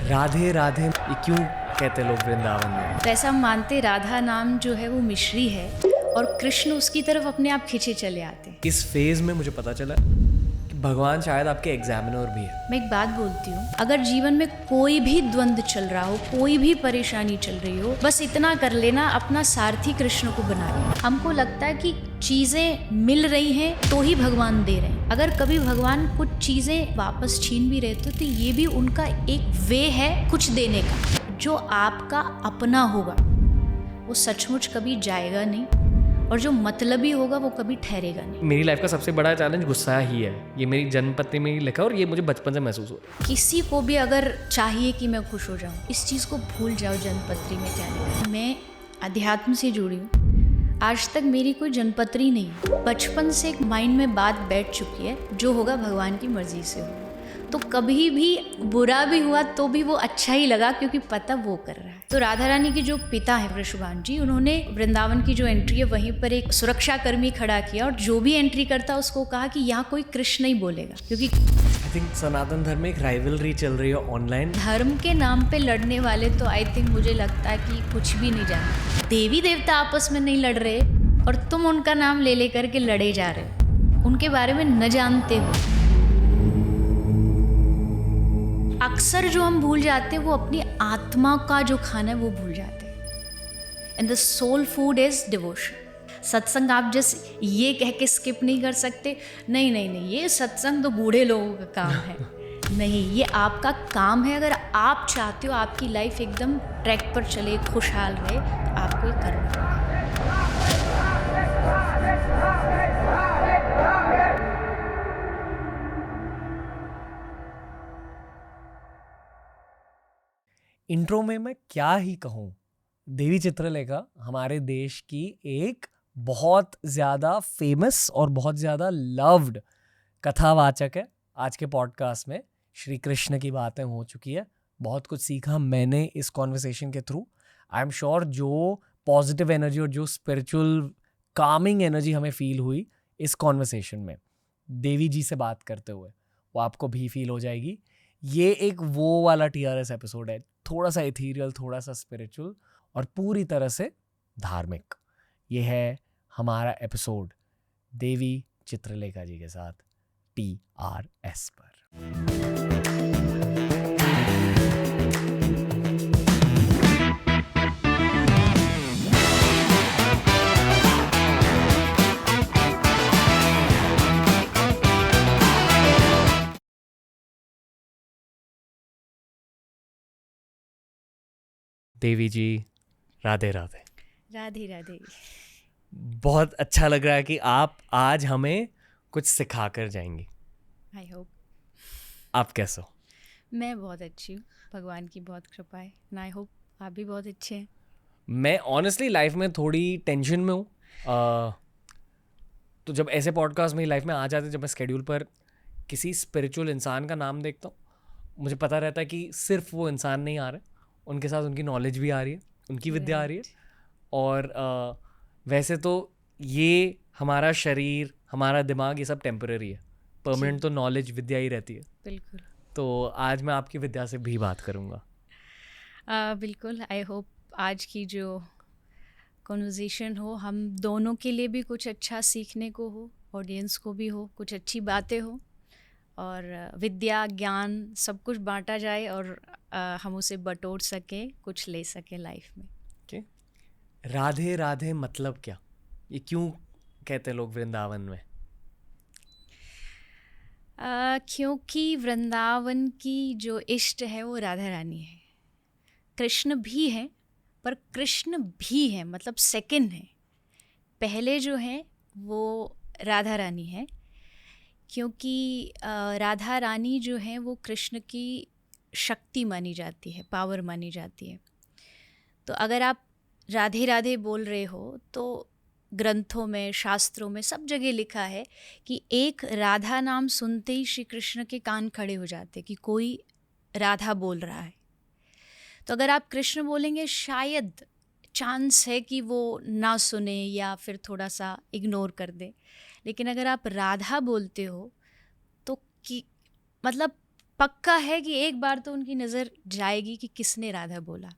राधे राधे ये क्यों कहते लोग वृंदावन में? तो ऐसा हम मानते राधा नाम जो है वो मिश्री है और कृष्ण उसकी तरफ अपने आप खींचे चले आते हैं। इस फेज में मुझे पता चला कि भगवान शायद आपके एग्जामिनर भी है। मैं एक बात बोलती हूँ, अगर जीवन में कोई भी द्वंद्व चल रहा हो, कोई भी परेशानी चल रही हो, बस इतना कर लेना, अपना सारथी कृष्ण को बना लेना। हमको लगता है कि चीजें मिल रही हैं तो ही भगवान दे रहे हैं। अगर कभी भगवान कुछ चीजें वापस छीन भी रहे तो ये भी उनका एक वे है कुछ देने का। जो आपका अपना होगा वो सचमुच कभी जाएगा नहीं और जो मतलबी होगा वो कभी ठहरेगा नहीं। मेरी लाइफ का सबसे बड़ा चैलेंज गुस्सा ही है। ये मेरी जन्मपत्री में ही लिखा और ये मुझे बचपन से महसूस हो रहा है। किसी को भी अगर चाहिए कि मैं खुश हो जाऊं, इस चीज़ को भूल जाओ जन्मपत्री में क्या लिखा। मैं अध्यात्म से जुड़ी हूँ, आज तक मेरी कोई जन्मपत्री नहीं। बचपन से एक माइंड में बात बैठ चुकी है, जो होगा भगवान की मर्जी से होगा। तो कभी भी बुरा भी हुआ तो भी वो अच्छा ही लगा, क्योंकि पता वो कर रहा है। तो राधा रानी के जो पिता है वृषभान जी, उन्होंने वृंदावन की जो एंट्री है वहीं पर एक सुरक्षा कर्मी खड़ा किया और जो भी एंट्री करता उसको कहा कि यहाँ कोई कृष्ण नहीं बोलेगा, क्योंकि आई थिंक सनातन धर्म में एक राइवलरी चल रही है ऑनलाइन। धर्म के नाम पे लड़ने वाले तो आई थिंक मुझे लगता है कि कुछ भी नहीं जानते। देवी देवता आपस में नहीं लड़ रहे और तुम उनका नाम ले लेकर के लड़े जा रहे हो, उनके बारे में न जानते हो। अक्सर जो हम भूल जाते हैं वो अपनी आत्मा का जो खाना है वो भूल जाते हैं। And the soul food is devotion. सत्संग आप जस्ट ये कह के स्किप नहीं कर सकते, नहीं नहीं नहीं ये सत्संग तो बूढ़े लोगों का काम है। नहीं, ये आपका काम है। अगर आप चाहते हो आपकी लाइफ एकदम ट्रैक पर चले, खुशहाल रहे, तो आपको ये करना होगा। इंट्रो में मैं क्या ही कहूँ, देवी चित्रलेखा हमारे देश की एक बहुत ज़्यादा फेमस और बहुत ज़्यादा लव्ड कथावाचक है। आज के पॉडकास्ट में श्री कृष्ण की बातें हो चुकी है, बहुत कुछ सीखा मैंने इस कॉन्वर्सेशन के थ्रू। आई एम श्योर जो पॉजिटिव एनर्जी और जो स्पिरिचुअल कामिंग एनर्जी हमें फील हुई इस कॉन्वर्सेशन में देवी जी से बात करते हुए, वो आपको भी फील हो जाएगी। ये एक वो वाला TRS एपिसोड है, थोड़ा सा इथीरियल, थोड़ा सा स्पिरिचुअल और पूरी तरह से धार्मिक। ये है हमारा एपिसोड देवी चित्रलेखा जी के साथ TRS पर। देवी जी राधे राधे। राधे राधे। बहुत अच्छा लग रहा है कि आप आज हमें कुछ सिखा कर जाएंगी। I hope. आप कैसे हो? मैं बहुत अच्छी हूँ, भगवान की बहुत कृपा है। आई होप आप भी बहुत अच्छे हैं। मैं ऑनेस्टली लाइफ में थोड़ी टेंशन में हूँ। तो जब ऐसे पॉडकास्ट मेरी लाइफ में आ जाते, जब मैं स्केड्यूल पर किसी स्पिरिचुअल इंसान का नाम देखता हूँ, मुझे पता रहता है कि सिर्फ वो इंसान नहीं आ रहे, उनके साथ उनकी नॉलेज भी आ रही है, उनकी विद्या आ रही है। और वैसे तो ये हमारा शरीर, हमारा दिमाग, ये सब टेम्पररी है। परमानेंट तो नॉलेज, विद्या ही रहती है। बिल्कुल। तो आज मैं आपकी विद्या से भी बात करूँगा। बिल्कुल। आई होप आज की जो कॉन्वर्सेशन हो, हम दोनों के लिए भी कुछ अच्छा सीखने को हो, ऑडियंस को भी हो, कुछ अच्छी बातें हो और विद्या, ज्ञान सब कुछ बांटा जाए और हम उसे बटोर सकें, कुछ ले सकें लाइफ में। okay. राधे राधे मतलब क्या? ये क्यों कहते लोग वृंदावन में? क्योंकि वृंदावन की जो इष्ट है वो राधा रानी है। कृष्ण भी है, पर कृष्ण भी है मतलब सेकंड है। पहले जो है वो राधा रानी है, क्योंकि राधा रानी जो है वो कृष्ण की शक्ति मानी जाती है, पावर मानी जाती है। तो अगर आप राधे राधे बोल रहे हो तो ग्रंथों में, शास्त्रों में, सब जगह लिखा है कि एक राधा नाम सुनते ही श्री कृष्ण के कान खड़े हो जाते कि कोई राधा बोल रहा है। तो अगर आप कृष्ण बोलेंगे शायद चांस है कि वो ना सुने या फिर थोड़ा सा इग्नोर कर दे, लेकिन अगर आप राधा बोलते हो तो कि मतलब पक्का है कि एक बार तो उनकी नज़र जाएगी कि किसने राधा बोला।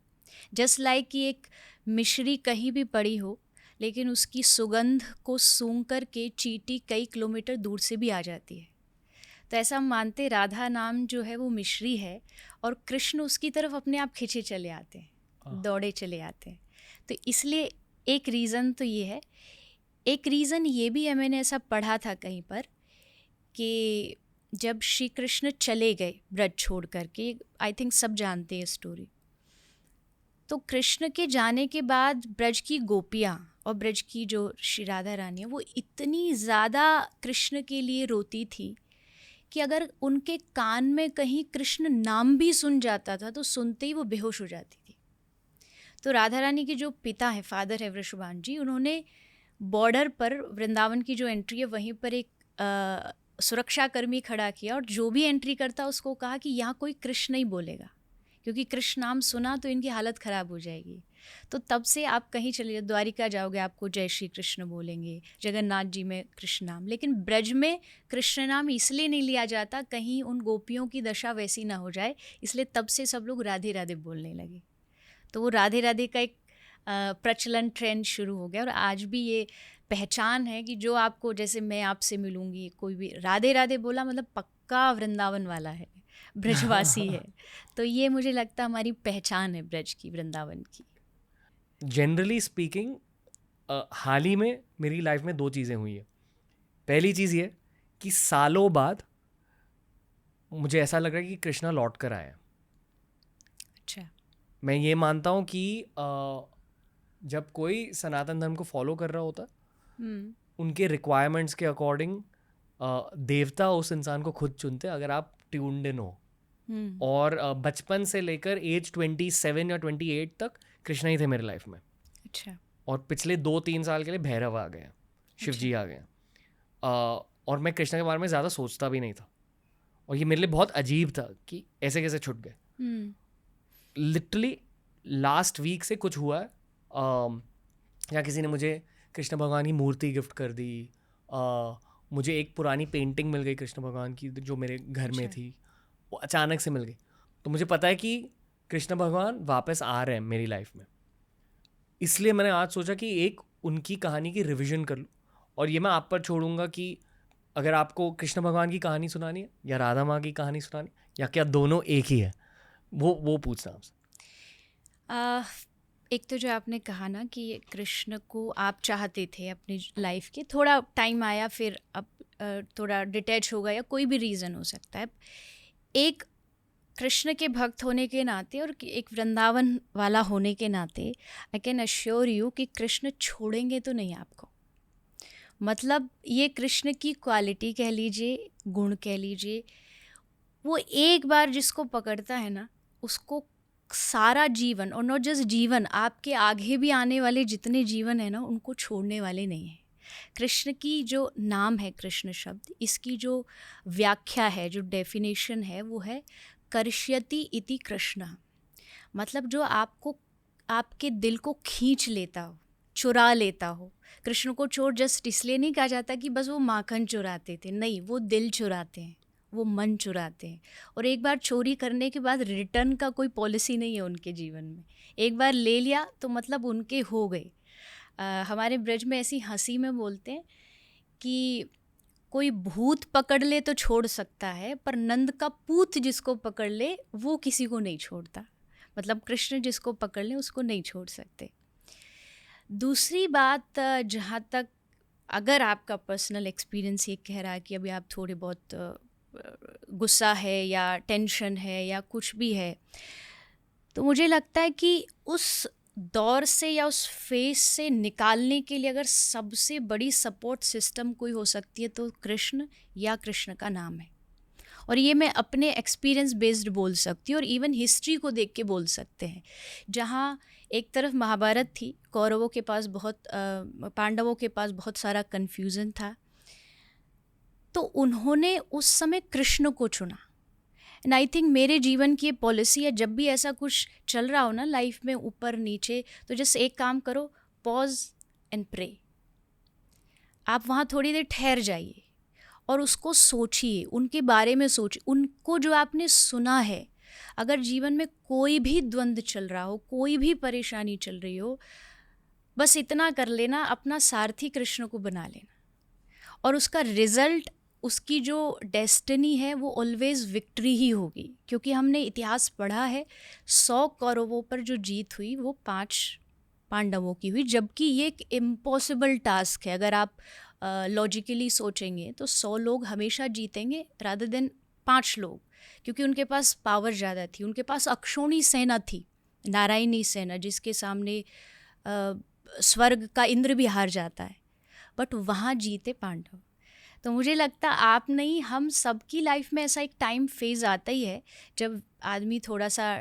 जस्ट लाइक कि एक मिश्री कहीं भी पड़ी हो, लेकिन उसकी सुगंध को सूंघ कर के चींटी कई किलोमीटर दूर से भी आ जाती है। तो ऐसा हम मानते राधा नाम जो है वो मिश्री है, और कृष्ण उसकी तरफ अपने आप खिंचे चले आते हैं, दौड़े चले आते हैं। तो इसलिए एक रीज़न तो ये है। एक रीज़न ये भी है, मैंने ऐसा पढ़ा था कहीं पर, कि जब श्री कृष्ण चले गए ब्रज छोड़ करके, आई थिंक सब जानते हैं स्टोरी, तो कृष्ण के जाने के बाद ब्रज की गोपियाँ और ब्रज की जो श्री राधा रानी है वो इतनी ज़्यादा कृष्ण के लिए रोती थी कि अगर उनके कान में कहीं कृष्ण नाम भी सुन जाता था तो सुनते ही वो बेहोश हो जाती थी। तो राधा रानी के जो पिता हैं, फादर है वृषभान जी, उन्होंने बॉर्डर पर वृंदावन की जो एंट्री है वहीं पर एक सुरक्षा कर्मी खड़ा किया, और जो भी एंट्री करता उसको कहा कि यहाँ कोई कृष्ण नहीं बोलेगा, क्योंकि कृष्ण नाम सुना तो इनकी हालत ख़राब हो जाएगी। तो तब से आप कहीं चलिए, द्वारिका जाओगे आपको जय श्री कृष्ण बोलेंगे, जगन्नाथ जी में कृष्ण नाम, लेकिन ब्रज में कृष्ण नाम इसलिए नहीं लिया जाता कहीं उन गोपियों की दशा वैसी ना हो जाए, इसलिए तब से सब लोग राधे राधे बोलने लगे। तो वो राधे राधे का एक प्रचलन ट्रेंड शुरू हो गया, और आज भी ये पहचान है कि जो आपको, जैसे मैं आपसे मिलूँगी, कोई भी राधे राधे बोला मतलब पक्का वृंदावन वाला है, ब्रजवासी है। तो ये मुझे लगता हमारी पहचान है ब्रज की, वृंदावन की। जनरली स्पीकिंग हाल ही में मेरी लाइफ में 2 चीज़ें हुई हैं। पहली चीज़ ये कि सालों बाद मुझे ऐसा लग रहा है कि कृष्णा लौट कर आए हैं। अच्छा। मैं ये मानता हूँ कि जब कोई सनातन धर्म को फॉलो कर रहा होता, उनके रिक्वायरमेंट्स के अकॉर्डिंग देवता उस इंसान को खुद चुनते अगर आप ट्यून्ड इन हो। और बचपन से लेकर एज 27 या 28 तक कृष्णा ही थे मेरे लाइफ में। अच्छा। और पिछले 2-3 साल के लिए भैरव आ गए, शिव जी आ गए, और मैं कृष्णा के बारे में ज़्यादा सोचता भी नहीं था, और ये मेरे लिए बहुत अजीब था कि ऐसे कैसे छुट गए। लिटरली लास्ट वीक से कुछ हुआ है, या किसी ने मुझे कृष्ण भगवान की मूर्ति गिफ्ट कर दी, मुझे एक पुरानी पेंटिंग मिल गई कृष्ण भगवान की जो मेरे घर में थी, वो अचानक से मिल गई। तो मुझे पता है कि कृष्ण भगवान वापस आ रहे हैं मेरी लाइफ में, इसलिए मैंने आज सोचा कि एक उनकी कहानी की रिवीजन कर लूँ। और ये मैं आप पर छोड़ूंगा कि अगर आपको कृष्ण भगवान की कहानी सुनानी है या राधा माँ की कहानी सुनानी, या क्या दोनों एक ही है, वो पूछना आपसे। एक तो जो आपने कहा ना कि कृष्ण को आप चाहते थे अपनी लाइफ के, थोड़ा टाइम आया फिर अब थोड़ा डिटैच हो गया, या कोई भी रीज़न हो सकता है। एक कृष्ण के भक्त होने के नाते और एक वृंदावन वाला होने के नाते आई कैन अश्योर यू कि कृष्ण छोड़ेंगे तो नहीं आपको। मतलब ये कृष्ण की क्वालिटी कह लीजिए, गुण कह लीजिए, वो एक बार जिसको पकड़ता है ना उसको सारा जीवन, और नॉट जस्ट जीवन, आपके आगे भी आने वाले जितने जीवन है ना उनको छोड़ने वाले नहीं हैं। कृष्ण की जो नाम है कृष्ण शब्द, इसकी जो व्याख्या है, जो डेफिनेशन है, वो है कर्ष्यति इति कृष्ण। मतलब जो आपको, आपके दिल को खींच लेता हो, चुरा लेता हो। कृष्ण को चोर जस्ट इसलिए नहीं कहा जाता कि बस वो माखन चुराते थे, नहीं, वो दिल चुराते हैं, वो मन चुराते हैं। और एक बार चोरी करने के बाद रिटर्न का कोई पॉलिसी नहीं है उनके जीवन में। एक बार ले लिया तो मतलब उनके हो गए। हमारे ब्रज में ऐसी हंसी में बोलते हैं कि कोई भूत पकड़ ले तो छोड़ सकता है, पर नंद का पूत जिसको पकड़ ले वो किसी को नहीं छोड़ता। मतलब कृष्ण जिसको पकड़ ले उसको नहीं छोड़ सकते। दूसरी बात, जहाँ तक अगर आपका पर्सनल एक्सपीरियंस ये कह रहा है कि अभी आप थोड़े बहुत गुस्सा है या टेंशन है या कुछ भी है, तो मुझे लगता है कि उस दौर से या उस फेज से निकालने के लिए अगर सबसे बड़ी सपोर्ट सिस्टम कोई हो सकती है तो कृष्ण या कृष्ण का नाम है। और ये मैं अपने एक्सपीरियंस बेस्ड बोल सकती हूँ, और इवन हिस्ट्री को देख के बोल सकते हैं। जहाँ एक तरफ महाभारत थी, कौरवों के पास बहुत, पांडवों के पास बहुत सारा कन्फ्यूज़न था, तो उन्होंने उस समय कृष्ण को चुना। एंड आई थिंक मेरे जीवन की ये पॉलिसी है, जब भी ऐसा कुछ चल रहा हो ना लाइफ में ऊपर नीचे, तो जस्ट एक काम करो, पॉज एंड प्रे। आप वहाँ थोड़ी देर ठहर जाइए और उसको सोचिए, उनके बारे में सोचिए, उनको जो आपने सुना है। अगर जीवन में कोई भी द्वंद्व चल रहा हो, कोई भी परेशानी चल रही हो, बस इतना कर लेना, अपना सारथी कृष्ण को बना लेना, और उसका रिजल्ट, उसकी जो डेस्टिनी है वो ऑलवेज विक्ट्री ही होगी। क्योंकि हमने इतिहास पढ़ा है, 100 कौरवों पर जो जीत हुई वो 5 पांडवों की हुई, जबकि ये एक इम्पॉसिबल टास्क है। अगर आप लॉजिकली सोचेंगे तो 100 लोग हमेशा जीतेंगे रादर देन 5 लोग, क्योंकि उनके पास पावर ज़्यादा थी, उनके पास अक्षौणी सेना थी, नारायणी सेना, जिसके सामने स्वर्ग का इंद्र भी हार जाता है, बट वहाँ जीते पांडव। तो मुझे लगता आप नहीं, हम सबकी लाइफ में ऐसा एक टाइम फेज़ आता ही है जब आदमी थोड़ा सा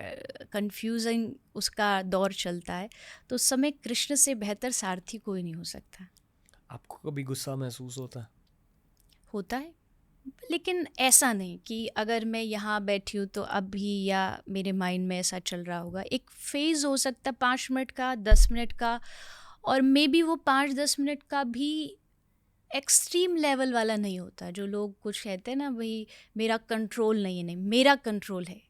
कंफ्यूजिंग उसका दौर चलता है, तो उस समय कृष्ण से बेहतर सारथी कोई नहीं हो सकता। आपको कभी गुस्सा महसूस होता है? होता है, लेकिन ऐसा नहीं कि अगर मैं यहाँ बैठी हूँ तो अभी या मेरे माइंड में ऐसा चल रहा होगा। एक फेज़ हो सकता है 5 मिनट का, 10 मिनट का, और मे बी वो 5-10 मिनट का भी एक्सट्रीम लेवल वाला नहीं होता। जो लोग कुछ कहते हैं ना, भाई मेरा कंट्रोल नहीं है, नहीं मेरा कंट्रोल है।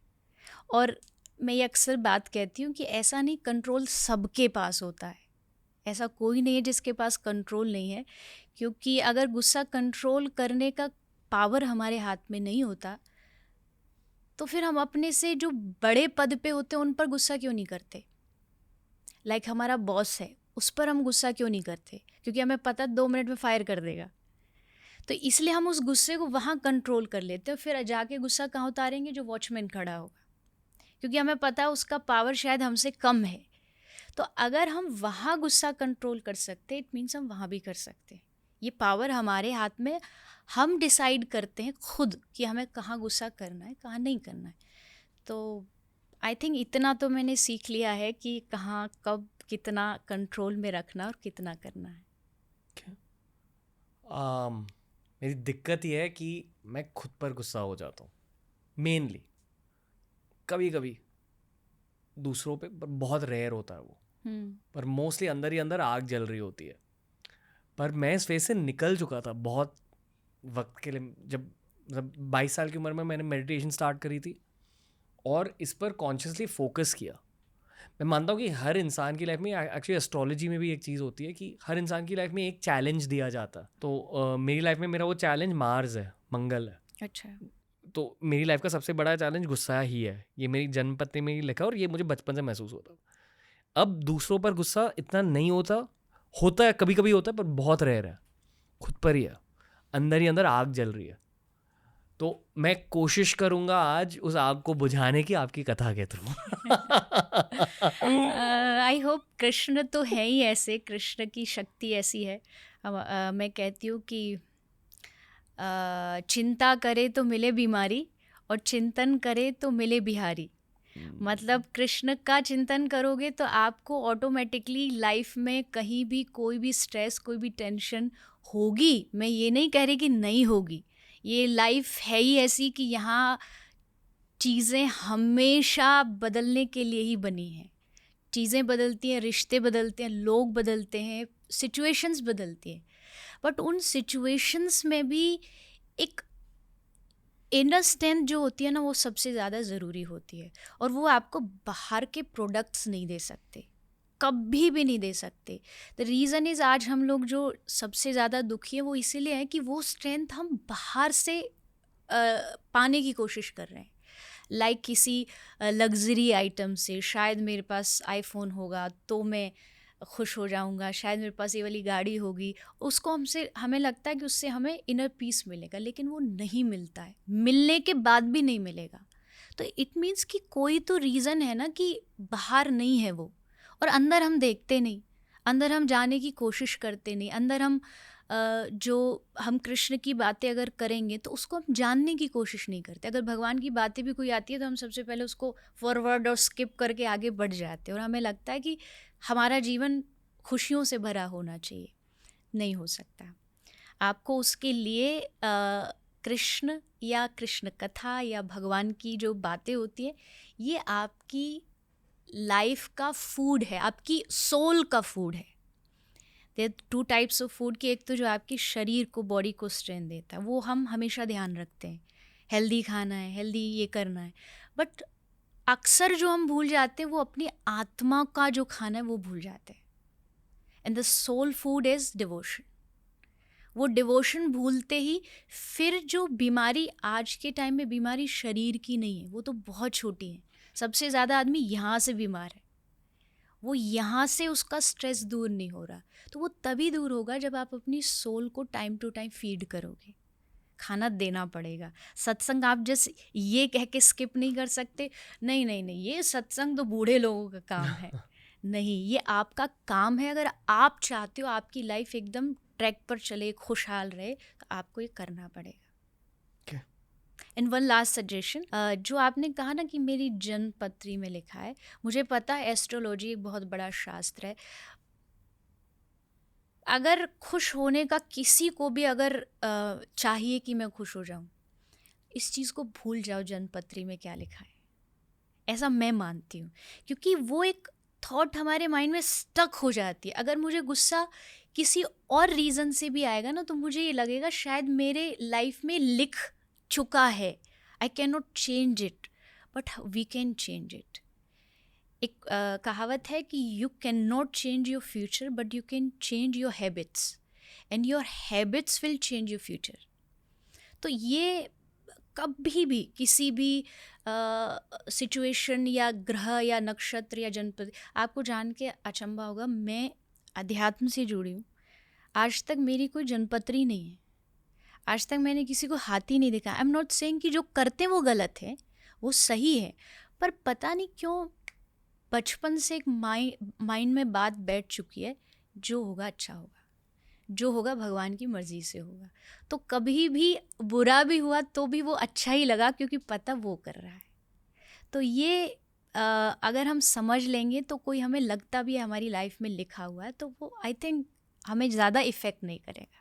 और मैं ये अक्सर बात कहती हूँ कि ऐसा नहीं, कंट्रोल सबके पास होता है, ऐसा कोई नहीं है जिसके पास कंट्रोल नहीं है। क्योंकि अगर गुस्सा कंट्रोल करने का पावर हमारे हाथ में नहीं होता, तो फिर हम अपने से जो बड़े पद पे होते हैं उन पर गुस्सा क्यों नहीं करते। लाइक हमारा बॉस है, उस पर हम गुस्सा क्यों नहीं करते, क्योंकि हमें पता 2 मिनट में फायर कर देगा। तो इसलिए हम उस गुस्से को वहाँ कंट्रोल कर लेते हैं, फिर जाके गुस्सा कहाँ उतारेंगे, जो वॉचमैन खड़ा होगा, क्योंकि हमें पता है उसका पावर शायद हमसे कम है। तो अगर हम वहाँ गुस्सा कंट्रोल कर सकते, इट मीन्स हम वहाँ भी कर सकते हैं। ये पावर हमारे हाथ में, हम डिसाइड करते हैं खुद कि हमें कहाँ गुस्सा करना है, कहाँ नहीं करना है। तो आई थिंक इतना तो मैंने सीख लिया है कि कहाँ कब कितना कंट्रोल में रखना और कितना करना है। मेरी दिक्कत यह है कि मैं खुद पर गुस्सा हो जाता हूँ मेनली, कभी कभी दूसरों पे, पर बहुत रेयर होता है वो। पर मोस्टली अंदर ही अंदर आग जल रही होती है। पर मैं इस फेज से निकल चुका था बहुत वक्त के लिए। जब 22 साल की उम्र में मैंने मेडिटेशन स्टार्ट करी थी और इस पर कॉन्शियसली फोकस किया। मैं मानता हूँ कि हर इंसान की लाइफ में, एक्चुअली एस्ट्रोलॉजी में भी एक चीज़ होती है कि हर इंसान की लाइफ में एक चैलेंज दिया जाता है। तो मेरी लाइफ में मेरा वो चैलेंज मार्स है, मंगल है। अच्छा। तो मेरी लाइफ का सबसे बड़ा चैलेंज गुस्सा ही है। ये मेरी जन्मपत्री में ही लिखा और ये मुझे बचपन से महसूस होता। अब दूसरों पर गुस्सा इतना नहीं होता है, कभी कभी होता है, पर बहुत रेयर है। खुद पर ही है, अंदर ही अंदर आग जल रही है। तो मैं कोशिश करूंगा आज उस आग को बुझाने की, आपकी कथा के थ्रू। I hope. कृष्ण तो है ही ऐसे, कृष्ण की शक्ति ऐसी है। मैं कहती हूँ कि चिंता करे तो मिले बीमारी, और चिंतन करे तो मिले बिहारी। मतलब कृष्ण का चिंतन करोगे तो आपको ऑटोमेटिकली लाइफ में कहीं भी कोई भी स्ट्रेस, कोई भी टेंशन होगी। मैं ये नहीं कह रही कि नहीं होगी, ये लाइफ है ही ऐसी कि यहाँ चीज़ें हमेशा बदलने के लिए ही बनी हैं। चीज़ें बदलती हैं, रिश्ते बदलते हैं, लोग बदलते हैं, सिचुएशंस बदलती हैं, बट उन सिचुएशंस में भी एक इनर स्ट्रेंथ जो होती है ना, वो सबसे ज़्यादा ज़रूरी होती है। और वो आपको बाहर के प्रोडक्ट्स नहीं दे सकते, कभी भी नहीं दे सकते। द रीज़न इज़, आज हम लोग जो सबसे ज़्यादा दुखी है वो इसीलिए है कि वो स्ट्रेंथ हम बाहर से पाने की कोशिश कर रहे हैं। लाइक किसी लग्जरी आइटम से, शायद मेरे पास आईफोन होगा तो मैं खुश हो जाऊंगा, शायद मेरे पास ये वाली गाड़ी होगी, उसको हमें लगता है कि उससे हमें इनर पीस मिलेगा, लेकिन वो नहीं मिलता है, मिलने के बाद भी नहीं मिलेगा। तो इट मीन्स कि कोई तो रीज़न है ना कि बाहर नहीं है वो, और अंदर हम देखते नहीं, अंदर हम जाने की कोशिश करते नहीं, अंदर हम जो हम कृष्ण की बातें अगर करेंगे तो उसको हम जानने की कोशिश नहीं करते। अगर भगवान की बातें भी कोई आती है तो हम सबसे पहले उसको फॉरवर्ड और स्किप करके आगे बढ़ जाते हैं, और हमें लगता है कि हमारा जीवन खुशियों से भरा होना चाहिए। नहीं हो सकता। आपको उसके लिए कृष्ण या कृष्ण कथा या भगवान की जो बातें होती है, ये आपकी लाइफ का फूड है, आपकी सोल का फूड है। देयर 2 टाइप्स ऑफ फूड कि एक तो जो आपके शरीर को, बॉडी को स्ट्रेंथ देता है, वो हम हमेशा ध्यान रखते हैं, हेल्दी खाना है, हेल्दी ये करना है, बट अक्सर जो हम भूल जाते हैं वो अपनी आत्मा का जो खाना है वो भूल जाते हैं. And the soul food is devotion. वो डिवोशन भूलते ही फिर जो बीमारी, आज के टाइम में बीमारी शरीर की नहीं है, वो तो बहुत छोटी है. सबसे ज़्यादा आदमी यहाँ से बीमार है, वो यहाँ से उसका स्ट्रेस दूर नहीं हो रहा. तो वो तभी दूर होगा जब आप अपनी सोल को टाइम टू टाइम फीड करोगे. खाना देना पड़ेगा. सत्संग आप जस्ट ये कह के स्किप नहीं कर सकते, नहीं नहीं नहीं ये सत्संग तो बूढ़े लोगों का काम है. नहीं, ये आपका काम है. अगर आप चाहते हो आपकी लाइफ एकदम ट्रैक पर चले, खुशहाल रहे, तो आपको ये करना पड़ेगा. एंड वन लास्ट सजेशन, जो आपने कहा ना कि मेरी जन्म पत्री में लिखा है, मुझे पता है एस्ट्रोलॉजी एक बहुत बड़ा शास्त्र है. अगर खुश होने का किसी को भी अगर चाहिए कि मैं खुश हो जाऊं, इस चीज़ को भूल जाओ जन्मपत्री में क्या लिखा है. ऐसा मैं मानती हूँ, क्योंकि वो एक थॉट हमारे माइंड में स्टक हो जाती है. अगर मुझे गुस्सा किसी और रीज़न से भी आएगा ना, तो मुझे ये लगेगा शायद मेरे लाइफ में लिख चुका है, I can not change it, but we can change it. एक कहावत है कि you can not change your future but you can change your habits, and your habits will change your future. तो ये कभी भी किसी भी सिचुएशन या ग्रह या नक्षत्र या जनपद, आपको जान के अचंभा होगा, मैं अध्यात्म से जुड़ी हूँ, आज तक मेरी कोई जनपत्री नहीं है. आज तक मैंने किसी को हाथी नहीं देखा. आई एम नॉट सेइंग कि जो करते हैं वो गलत है, वो सही है, पर पता नहीं क्यों बचपन से एक माइंड में बात बैठ चुकी है, जो होगा अच्छा होगा, जो होगा भगवान की मर्ज़ी से होगा. तो कभी भी बुरा भी हुआ तो भी वो अच्छा ही लगा, क्योंकि पता वो कर रहा है. तो ये अगर हम समझ लेंगे तो कोई हमें लगता भी है हमारी लाइफ में लिखा हुआ है, तो वो आई थिंक हमें ज़्यादा इफ़ेक्ट नहीं करेगा.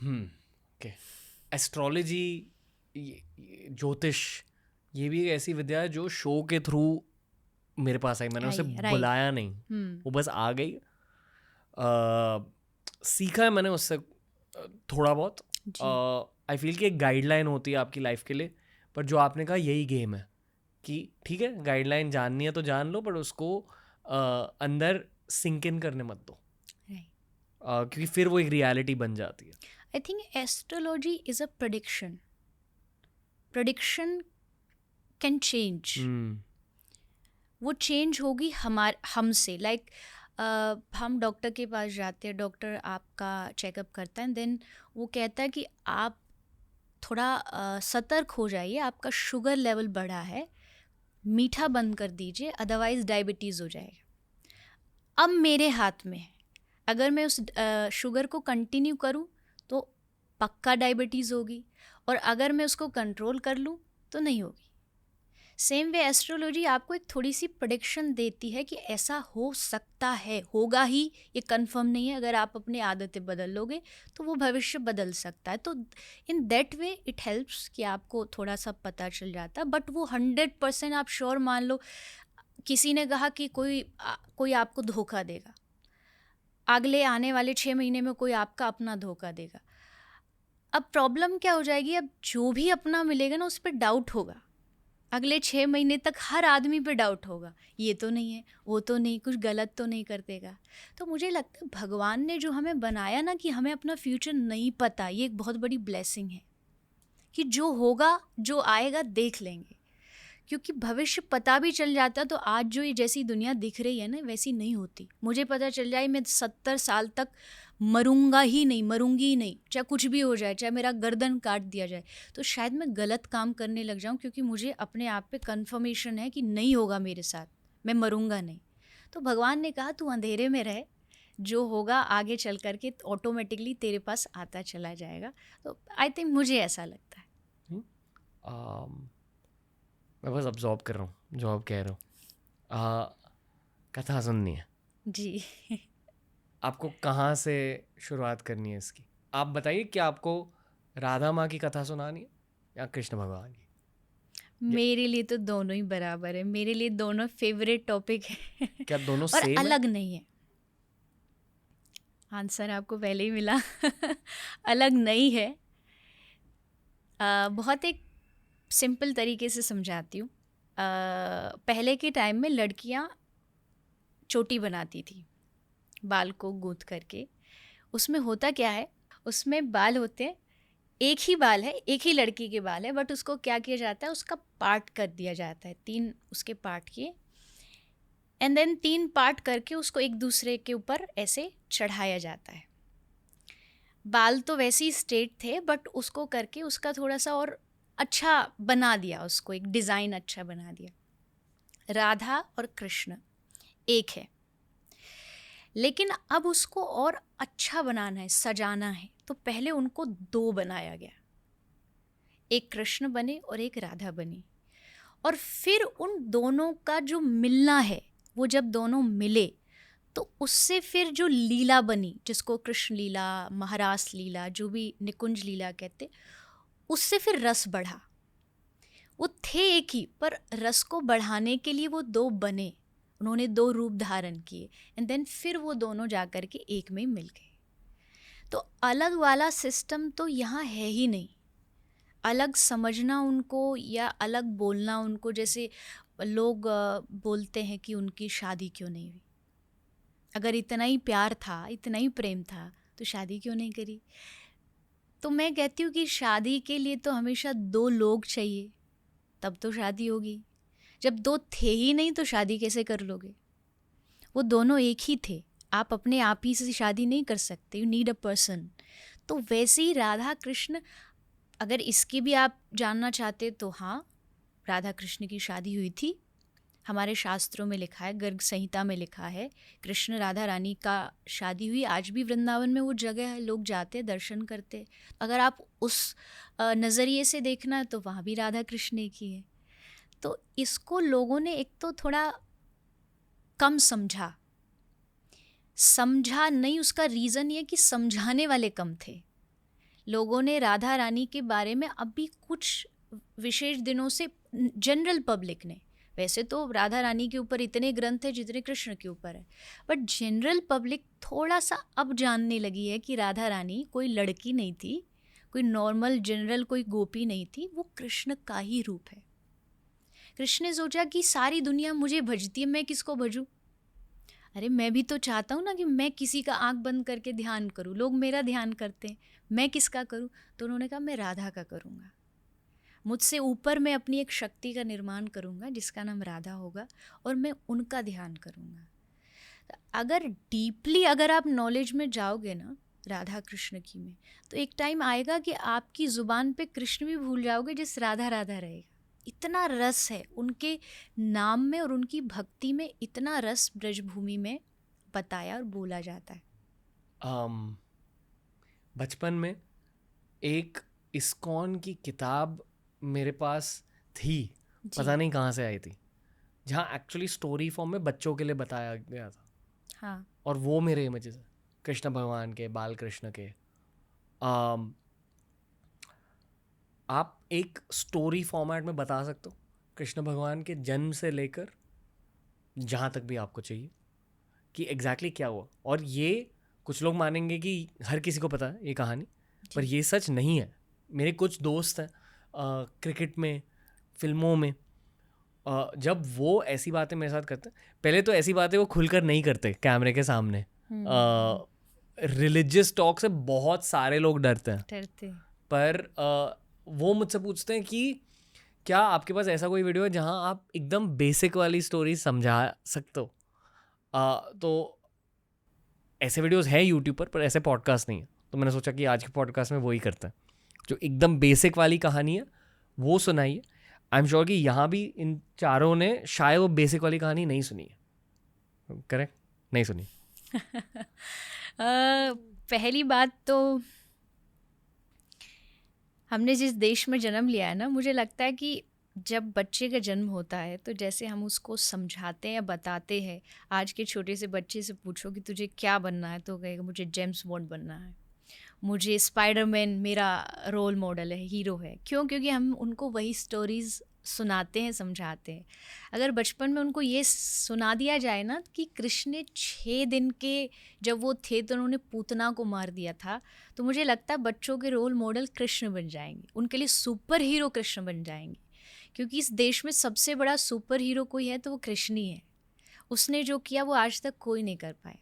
ओके. एस्ट्रोलॉजी, ज्योतिष, ये भी एक ऐसी विद्या है जो शो के थ्रू मेरे पास आई. मैंने उसे बुलाया नहीं, वो बस आ गई. सीखा है मैंने उससे थोड़ा बहुत. आई फील कि एक गाइडलाइन होती है आपकी लाइफ के लिए, पर जो आपने कहा यही गेम है कि ठीक है, गाइडलाइन जाननी है तो जान लो, पर उसको अंदर सिंक इन करने मत दो, क्योंकि फिर वो एक रियलिटी बन जाती है. I think astrology is a prediction. Prediction can change. वो चेंज होगी हमसे. लाइक हम डॉक्टर के पास जाते हैं, डॉक्टर आपका चेकअप करता है, देन वो कहता है कि आप थोड़ा सतर्क हो जाइए, आपका शुगर लेवल बढ़ा है, मीठा बंद कर दीजिए, अदरवाइज़ डायबिटीज़ हो जाएगा. अब मेरे हाथ में है, अगर मैं उस शुगर को कंटिन्यू करूं तो पक्का डायबिटीज़ होगी, और अगर मैं उसको कंट्रोल कर लूं तो नहीं होगी. सेम वे एस्ट्रोलॉजी आपको एक थोड़ी सी प्रेडिक्शन देती है कि ऐसा हो सकता है, होगा ही, ये कंफर्म नहीं है. अगर आप अपनी आदतें बदल लोगे तो वो भविष्य बदल सकता है. तो in that way it helps कि आपको थोड़ा सा पता चल जाता है. बट वो 100% आप श्योर मान लो, किसी ने कहा कि कोई आपको धोखा देगा, अगले आने वाले 6 महीने में कोई आपका अपना धोखा देगा. अब प्रॉब्लम क्या हो जाएगी, अब जो भी अपना मिलेगा ना उस पर डाउट होगा. अगले 6 महीने तक हर आदमी पे डाउट होगा, ये तो नहीं है, वो तो नहीं, कुछ गलत तो नहीं कर देगा. तो मुझे लगता है भगवान ने जो हमें बनाया ना कि हमें अपना फ्यूचर नहीं पता, ये एक बहुत बड़ी ब्लेसिंग है कि जो होगा, जो आएगा देख लेंगे. क्योंकि भविष्य पता भी चल जाता तो आज जो ये जैसी दुनिया दिख रही है ना वैसी नहीं होती. मुझे पता चल जाए मैं 70 साल तक मरूंगी ही नहीं, चाहे कुछ भी हो जाए, चाहे मेरा गर्दन काट दिया जाए, तो शायद मैं गलत काम करने लग जाऊं, क्योंकि मुझे अपने आप पे कंफर्मेशन है कि नहीं होगा मेरे साथ, मैं मरूंगा नहीं. तो भगवान ने कहा तू अंधेरे में रह, जो होगा आगे चल करके ऑटोमेटिकली तेरे पास आता चला जाएगा. तो आई थिंक मुझे ऐसा लगता है. मैं बस अब्जॉर्ब कर रहा हूँ जो आप कह रहे हो. कथा सुननी है जी. आपको कहाँ से शुरुआत करनी है इसकी? आप बताइए, क्या आपको राधा माँ की कथा सुनानी है या कृष्ण भगवान की? मेरे लिए तो दोनों ही बराबर है. मेरे लिए दोनों फेवरेट टॉपिक है. क्या दोनों और सेम अलग नहीं है. आंसर आपको पहले ही मिला। अलग नहीं है। बहुत एक सिंपल तरीके से समझाती हूँ। पहले के टाइम में लड़कियाँ चोटी बनाती थी बाल को गूंथ करके। उसमें होता क्या है, उसमें बाल होते हैं, एक ही बाल है, एक ही लड़की के बाल है, बट उसको क्या किया जाता है, उसका पार्ट कर दिया जाता है, 3 उसके पार्ट किए, एंड देन 3 पार्ट करके उसको एक दूसरे के ऊपर ऐसे चढ़ाया जाता है। बाल तो वैसे ही स्ट्रेट थे, बट उसको करके उसका थोड़ा सा और अच्छा बना दिया, उसको एक डिज़ाइन अच्छा बना दिया। राधा और कृष्ण एक है, लेकिन अब उसको और अच्छा बनाना है, सजाना है, तो पहले उनको 2 बनाया गया। एक कृष्ण बने और एक राधा बनी, और फिर उन दोनों का जो मिलना है, वो जब दोनों मिले तो उससे फिर जो लीला बनी, जिसको कृष्ण लीला, महारास लीला, जो भी निकुंज लीला कहते, उससे फिर रस बढ़ा। वो थे एक ही, पर रस को बढ़ाने के लिए वो 2 बने, उन्होंने 2 रूप धारण किए, एंड देन फिर वो दोनों जाकर के एक में मिल गए। तो अलग वाला सिस्टम तो यहाँ है ही नहीं। अलग समझना उनको या अलग बोलना उनको, जैसे लोग बोलते हैं कि उनकी शादी क्यों नहीं हुई। अगर इतना ही प्यार था, इतना ही प्रेम था, तो शादी क्यों नहीं करी? तो मैं कहती हूँ कि शादी के लिए तो हमेशा 2 लोग चाहिए, तब तो शादी होगी। जब 2 थे ही नहीं तो शादी कैसे कर लोगे? वो दोनों एक ही थे, आप अपने आप ही से शादी नहीं कर सकते, यू नीड अ पर्सन। तो वैसे ही राधा कृष्ण, अगर इसकी भी आप जानना चाहते तो हाँ, राधा कृष्ण की शादी हुई थी, हमारे शास्त्रों में लिखा है, गर्ग संहिता में लिखा है, कृष्ण राधा रानी का शादी हुई। आज भी वृंदावन में वो जगह है, लोग जाते दर्शन करते। अगर आप उस नज़रिए से देखना है तो वहाँ भी राधा कृष्ण एक ही है। तो इसको लोगों ने एक तो थोड़ा कम समझा नहीं, उसका रीज़न ये कि समझाने वाले कम थे। लोगों ने राधा रानी के बारे में अभी कुछ विशेष दिनों से, जनरल पब्लिक ने, वैसे तो राधा रानी के ऊपर इतने ग्रंथ हैं जितने कृष्ण के ऊपर है, बट जनरल पब्लिक थोड़ा सा अब जानने लगी है कि राधा रानी कोई लड़की नहीं थी, कोई नॉर्मल जनरल कोई गोपी नहीं थी, वो कृष्ण का ही रूप है। कृष्ण ने सोचा कि सारी दुनिया मुझे भजती है, मैं किसको भजूं? अरे मैं भी तो चाहता हूँ ना कि मैं किसी का आंख बंद करके ध्यान करूँ, लोग मेरा ध्यान करते हैं, मैं किसका करूँ? तो उन्होंने कहा मैं राधा का करूँगा, मुझसे ऊपर मैं अपनी एक शक्ति का निर्माण करूँगा जिसका नाम राधा होगा, और मैं उनका ध्यान करूँगा। अगर डीपली अगर आप नॉलेज में जाओगे ना राधा कृष्ण की में, तो एक टाइम आएगा कि आपकी ज़ुबान पे कृष्ण भी भूल जाओगे, जिस राधा राधा रहेगा। इतना रस है उनके नाम में, और उनकी भक्ति में इतना रस ब्रजभूमि में बताया और बोला जाता है। बचपन में एक इस्कॉन की किताब मेरे पास थी, पता नहीं कहाँ से आई थी, जहाँ एक्चुअली स्टोरी फॉर्म में बच्चों के लिए बताया गया था। हाँ। और वो मेरे इमेजेस है कृष्ण भगवान के, बाल कृष्ण के। आप एक स्टोरी फॉर्मेट में बता सकते हो कृष्ण भगवान के जन्म से लेकर जहाँ तक भी आपको चाहिए कि एग्जैक्टली क्या हुआ? और ये कुछ लोग मानेंगे कि हर किसी को पता है ये कहानी, पर ये सच नहीं है। मेरे कुछ दोस्त हैं क्रिकेट में, फिल्मों में, जब वो ऐसी बातें मेरे साथ करते हैं, पहले तो ऐसी बातें वो खुलकर नहीं करते कैमरे के सामने। रिलीजियस टॉक से बहुत सारे लोग डरते हैं, पर वो मुझसे पूछते हैं कि क्या आपके पास ऐसा कोई वीडियो है जहां आप एकदम बेसिक वाली स्टोरी समझा सकते हो? तो ऐसे वीडियोस हैं यूट्यूब पर ऐसे पॉडकास्ट नहीं है। तो मैंने सोचा कि आज के पॉडकास्ट में वही करते हैं, जो एकदम बेसिक वाली कहानी है वो सुनाइए। आई एम श्योर कि यहाँ भी इन चारों ने शायद वो बेसिक वाली कहानी नहीं सुनी है। करेक्ट? नहीं सुनी। पहली बात तो हमने जिस देश में जन्म लिया है ना, मुझे लगता है कि जब बच्चे का जन्म होता है तो जैसे हम उसको समझाते हैं, बताते हैं। आज के छोटे से बच्चे से पूछो कि तुझे क्या बनना है, तो कहेगा मुझे जेम्स बॉन्ड बनना है, मुझे स्पाइडरमैन मेरा रोल मॉडल है, हीरो है। क्यों? क्योंकि हम उनको वही स्टोरीज़ सुनाते हैं, समझाते हैं। अगर बचपन में उनको ये सुना दिया जाए ना कि कृष्ण ने 6 दिन के जब वो थे तो उन्होंने पूतना को मार दिया था, तो मुझे लगता है बच्चों के रोल मॉडल कृष्ण बन जाएंगे, उनके लिए सुपर हीरो कृष्ण बन जाएंगे। क्योंकि इस देश में सबसे बड़ा सुपर हीरो कोई है तो वो कृष्ण ही है। उसने जो किया वो आज तक कोई नहीं कर पाया।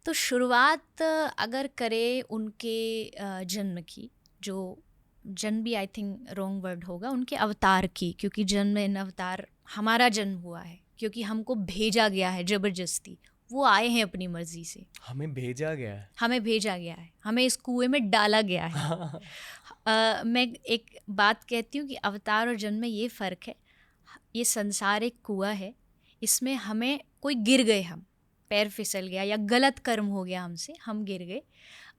तो शुरुआत अगर करें उनके जन्म की, जो जन्म भी आई थिंक रॉन्ग वर्ड होगा, उनके अवतार की, क्योंकि जन्म इन अवतार हमारा जन्म हुआ है क्योंकि हमको भेजा गया है ज़बरदस्ती। वो आए हैं अपनी मर्जी से, हमें भेजा गया है, हमें भेजा गया है, हमें इस कुएं में डाला गया है। मैं एक बात कहती हूँ कि अवतार और जन्म में ये फ़र्क है। ये संसार एक कुआं है, इसमें हमें कोई गिर गए, हम पैर फिसल गया या गलत कर्म हो गया हमसे, हम गिर गए।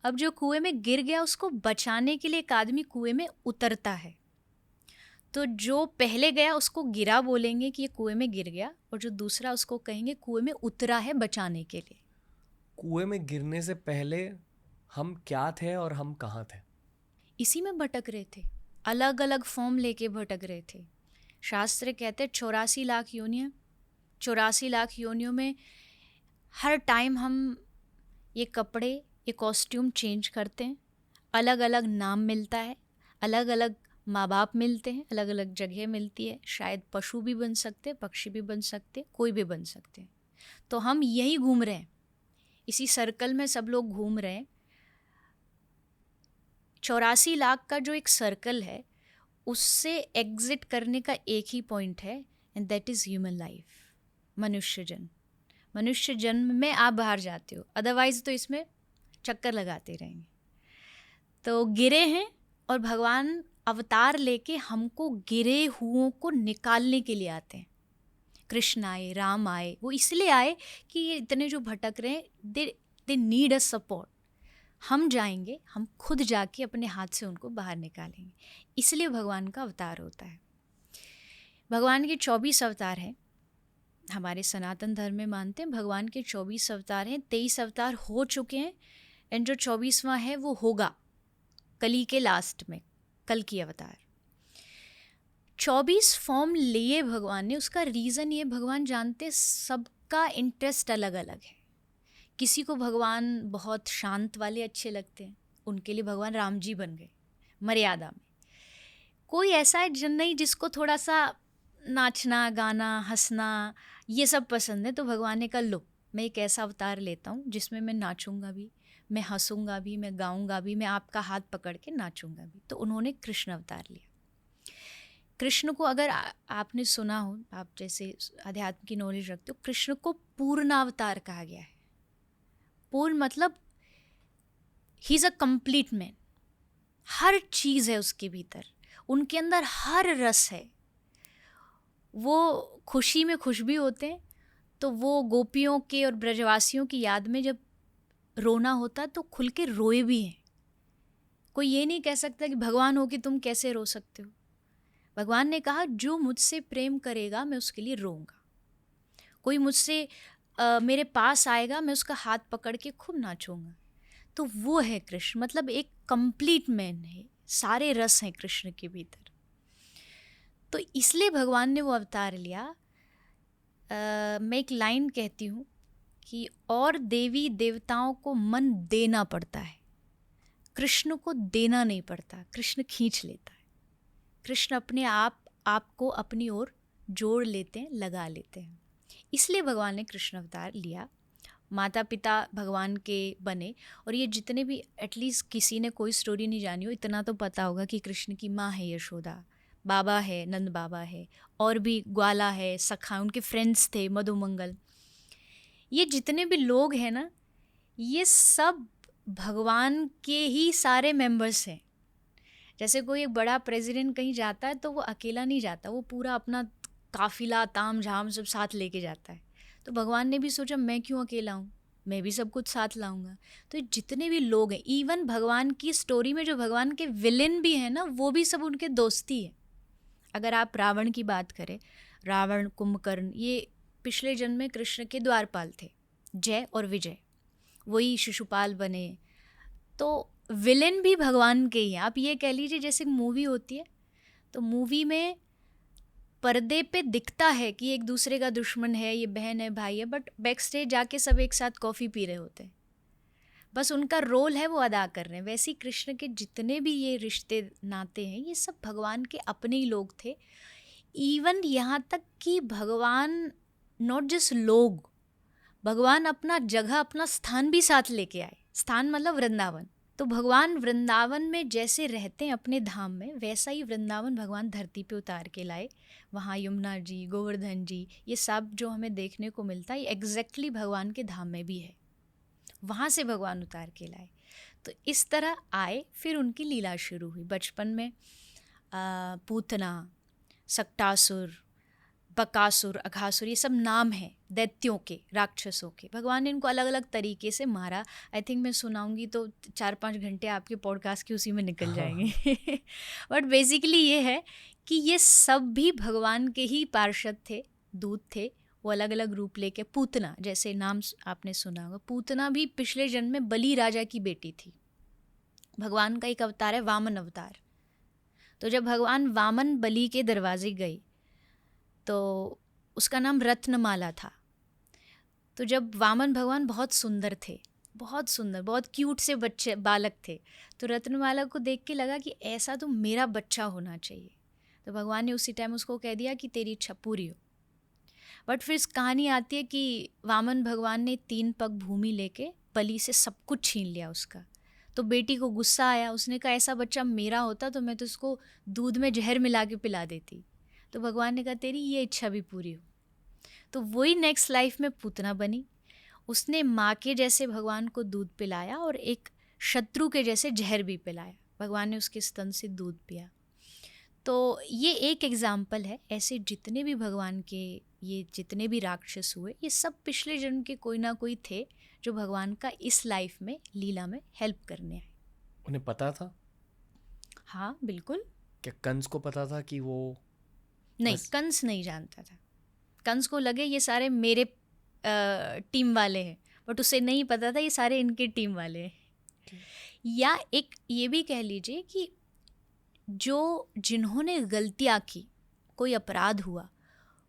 अब जो कुएं में गिर गया उसको बचाने के लिए एक आदमी कुएं में उतरता है। तो जो पहले गया उसको गिरा बोलेंगे कि ये कुएं में गिर गया, और जो दूसरा उसको कहेंगे कुएं में उतरा है बचाने के लिए। कुएं में गिरने से पहले हम क्या थे और हम कहाँ थे? इसी में भटक रहे थे, अलग अलग फॉर्म लेके भटक रहे थे। शास्त्र कहते 84 लाख योनियाँ, 84 लाख योनियों में हर टाइम हम ये कपड़े, ये कॉस्ट्यूम चेंज करते हैं, अलग अलग नाम मिलता है, अलग अलग माँ बाप मिलते हैं, अलग अलग जगह मिलती है। शायद पशु भी बन सकते, पक्षी भी बन सकते, कोई भी बन सकते हैं। तो हम यही घूम रहे हैं, इसी सर्कल में सब लोग घूम रहे हैं। 84 लाख का जो एक सर्कल है उससे एग्जिट करने का एक ही पॉइंट है, and that is human life, मनुष्य जन्म। मनुष्य जन्म में आप बाहर जाते हो, अदरवाइज तो इसमें चक्कर लगाते रहेंगे। तो गिरे हैं और भगवान अवतार लेके हमको गिरे हुओं को निकालने के लिए आते हैं। कृष्ण आए, राम आए, वो इसलिए आए कि ये इतने जो भटक रहे हैं, दे नीड अ सपोर्ट। हम जाएंगे, हम खुद जाके अपने हाथ से उनको बाहर निकालेंगे, इसलिए भगवान का अवतार होता है। भगवान के 24 अवतार हैं, हमारे सनातन धर्म में मानते हैं भगवान के 24 अवतार हैं। 23 अवतार हो चुके हैं, एंड जो 24वां है वो होगा कली के लास्ट में, कल की अवतार। 24 फॉर्म लिए भगवान ने, उसका रीज़न ये, भगवान जानते सबका इंटरेस्ट अलग अलग है। किसी को भगवान बहुत शांत वाले अच्छे लगते हैं, उनके लिए भगवान राम जी बन गए मर्यादा में। कोई ऐसा है जन नहीं जिसको थोड़ा सा नाचना, गाना, हंसना ये सब पसंद है, तो भगवान ने कहा लो मैं एक ऐसा अवतार लेता हूँ जिसमें मैं नाचूंगा भी, मैं हंसूंगा भी, मैं गाऊंगा भी, मैं आपका हाथ पकड़ के नाचूंगा भी। तो उन्होंने कृष्ण अवतार लिया। कृष्ण को अगर आपने सुना हो, आप जैसे अध्यात्म की नॉलेज रखते हो, कृष्ण को पूर्णावतार कहा गया है। पूर्ण मतलब ही इज़ अ कंप्लीट मैन, हर चीज़ है उसके भीतर, उनके अंदर हर रस है। वो खुशी में खुश भी होते हैं, तो वो गोपियों के और ब्रजवासियों की याद में जब रोना होता तो खुल के रोए भी हैं। कोई ये नहीं कह सकता कि भगवान हो कि तुम कैसे रो सकते हो। भगवान ने कहा जो मुझसे प्रेम करेगा मैं उसके लिए रोऊंगा, कोई मुझसे मेरे पास आएगा मैं उसका हाथ पकड़ के खूब नाचूंगा। तो वो है कृष्ण, मतलब एक कंप्लीट मैन है, सारे रस हैं कृष्ण के भीतर। तो इसलिए भगवान ने वो अवतार लिया। मैं एक लाइन कहती हूँ कि और देवी देवताओं को मन देना पड़ता है, कृष्ण को देना नहीं पड़ता, कृष्ण खींच लेता है। कृष्ण अपने आपको अपनी ओर जोड़ लेते हैं, लगा लेते हैं। इसलिए भगवान ने कृष्ण अवतार लिया। माता पिता भगवान के बने, और ये जितने भी, एटलीस्ट किसी ने कोई स्टोरी नहीं जानी हो, इतना तो पता होगा कि कृष्ण की माँ है यशोदा, बाबा है नंद बाबा है, और भी ग्वाला है, सखा, उनके फ्रेंड्स थे मधुमंगल। ये जितने भी लोग हैं ना, ये सब भगवान के ही सारे मेंबर्स हैं। जैसे कोई एक बड़ा प्रेसिडेंट कहीं जाता है तो वो अकेला नहीं जाता, वो पूरा अपना काफिला ताम झाम सब साथ लेके जाता है। तो भगवान ने भी सोचा मैं क्यों अकेला हूँ, मैं भी सब कुछ साथ लाऊंगा। तो जितने भी लोग हैं, इवन भगवान की स्टोरी में जो भगवान के विलेन भी हैं ना, वो भी सब उनके दोस्ती है। अगर आप रावण की बात करें, रावण, कुंभकर्ण, ये पिछले जन्म में कृष्ण के द्वारपाल थे, जय और विजय, वही शिशुपाल बने। तो विलेन भी भगवान के ही हैं। आप ये कह लीजिए जैसे मूवी होती है तो मूवी में पर्दे पे दिखता है कि एक दूसरे का दुश्मन है, ये बहन है, भाई है, बट बैक स्टेज जाके सब एक साथ कॉफ़ी पी रहे होते हैं, बस उनका रोल है वो अदा कर रहे हैं। वैसे ही कृष्ण के जितने भी ये रिश्ते नाते हैं, ये सब भगवान के अपने ही लोग थे। इवन यहाँ तक कि भगवान नॉट जस्ट लोग, भगवान अपना जगह, अपना स्थान भी साथ लेके आए। स्थान मतलब वृंदावन। तो भगवान वृंदावन में जैसे रहते हैं अपने धाम में, वैसा ही वृंदावन भगवान धरती पे उतार के लाए। वहाँ यमुना जी, गोवर्धन जी, ये सब जो हमें देखने को मिलता है, एग्जैक्टली भगवान के धाम में भी है। वहाँ से भगवान उतार के लाए। तो इस तरह आए, फिर उनकी लीला शुरू हुई। बचपन में पूतना, सक्टासुर, बकासुर, अघासुर, ये सब नाम हैं दैत्यों के, राक्षसों के। भगवान ने इनको अलग अलग तरीके से मारा। आई थिंक मैं सुनाऊंगी तो 4-5 घंटे आपके पॉडकास्ट के उसी में निकल जाएंगे। बट बेसिकली ये है कि ये सब भी भगवान के ही पार्षद थे, दूत थे। वो अलग अलग रूप लेके, पूतना जैसे नाम आपने सुना होगा, पूतना भी पिछले जन्म में बलि राजा की बेटी थी। भगवान का एक अवतार है वामन अवतार। तो जब भगवान वामन बलि के दरवाजे गए तो उसका नाम रत्नमाला था। तो जब वामन भगवान बहुत सुंदर थे, बहुत सुंदर, बहुत क्यूट से बच्चे बालक थे, तो रत्नमाला को देख के लगा कि ऐसा तो मेरा बच्चा होना चाहिए। तो भगवान ने उसी टाइम उसको कह दिया कि तेरी इच्छा पूरी हो। बट फिर इस कहानी आती है कि वामन भगवान ने 3 पग भूमि लेके बलि से सब कुछ छीन लिया उसका। तो बेटी को गुस्सा आया, उसने कहा ऐसा बच्चा मेरा होता तो मैं तो उसको दूध में जहर मिला के पिला देती। तो भगवान ने कहा तेरी ये इच्छा भी पूरी हो। तो वही नेक्स्ट लाइफ में पूतना बनी। उसने माँ के जैसे भगवान को दूध पिलाया और एक शत्रु के जैसे जहर भी पिलाया। भगवान ने उसके स्तन से दूध पिया। तो ये एक एग्जाम्पल है। ऐसे जितने भी भगवान के ये जितने भी राक्षस हुए, ये सब पिछले जन्म के कोई ना कोई थे जो भगवान का इस लाइफ में लीला में हेल्प करने आए। उन्हें पता था? हाँ बिल्कुल। क्या कंस को पता था कि वो? नहीं, कंस नहीं जानता था। कंस को लगे ये सारे मेरे टीम वाले हैं, बट उसे नहीं पता था ये सारे इनके टीम वाले हैं। या एक ये भी कह लीजिए कि जो जिन्होंने गलतियाँ की, कोई अपराध हुआ,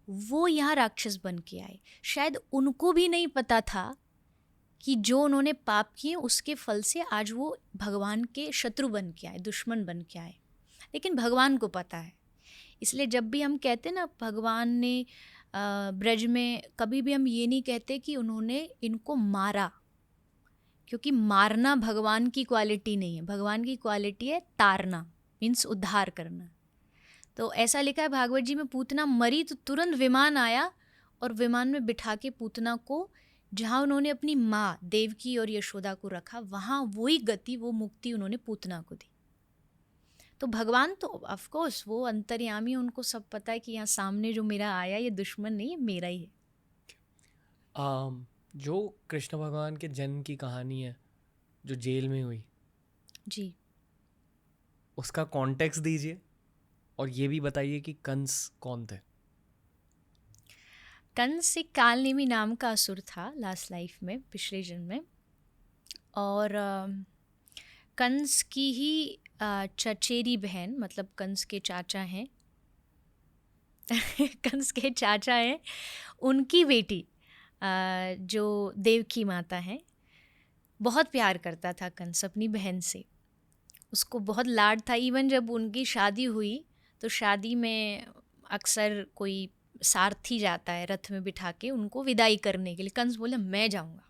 वो यहाँ राक्षस बन के आए। शायद उनको भी नहीं पता था कि जो उन्होंने पाप किए उसके फल से आज वो भगवान के शत्रु बन के आए, दुश्मन बन के आए। लेकिन भगवान को पता है। इसलिए जब भी हम कहते हैं ना भगवान ने ब्रज में, कभी भी हम ये नहीं कहते कि उन्होंने इनको मारा, क्योंकि मारना भगवान की क्वालिटी नहीं है। भगवान की क्वालिटी है तारना, मीन्स उद्धार करना। तो ऐसा लिखा है भागवत जी में, पूतना मरी तो तुरंत विमान आया और विमान में बिठा के पूतना को, जहाँ उन्होंने अपनी माँ देवकी और यशोदा को रखा, वहाँ वही गति, वो मुक्ति उन्होंने पूतना को दी। तो भगवान तो ऑफ कोर्स वो अंतर्यामी, उनको सब पता है कि यहाँ सामने जो मेरा आया ये दुश्मन नहीं है, मेरा ही है। जो कृष्ण भगवान के जन्म की कहानी है जो जेल में हुई जी, उसका कॉन्टेक्स्ट दीजिए और ये भी बताइए कि कंस कौन थे। कंस एक कालनेमी नाम का असुर था लास्ट लाइफ में, पिछले जन्म में। और कंस की ही चचेरी बहन, मतलब कंस के चाचा हैं कंस के चाचा हैं, उनकी बेटी जो देवकी माता हैं, बहुत प्यार करता था कंस अपनी बहन से। उसको बहुत लाड था। इवन जब उनकी शादी हुई तो शादी में अक्सर कोई सारथी जाता है रथ में बिठा के उनको विदाई करने के लिए। कंस बोले मैं जाऊंगा,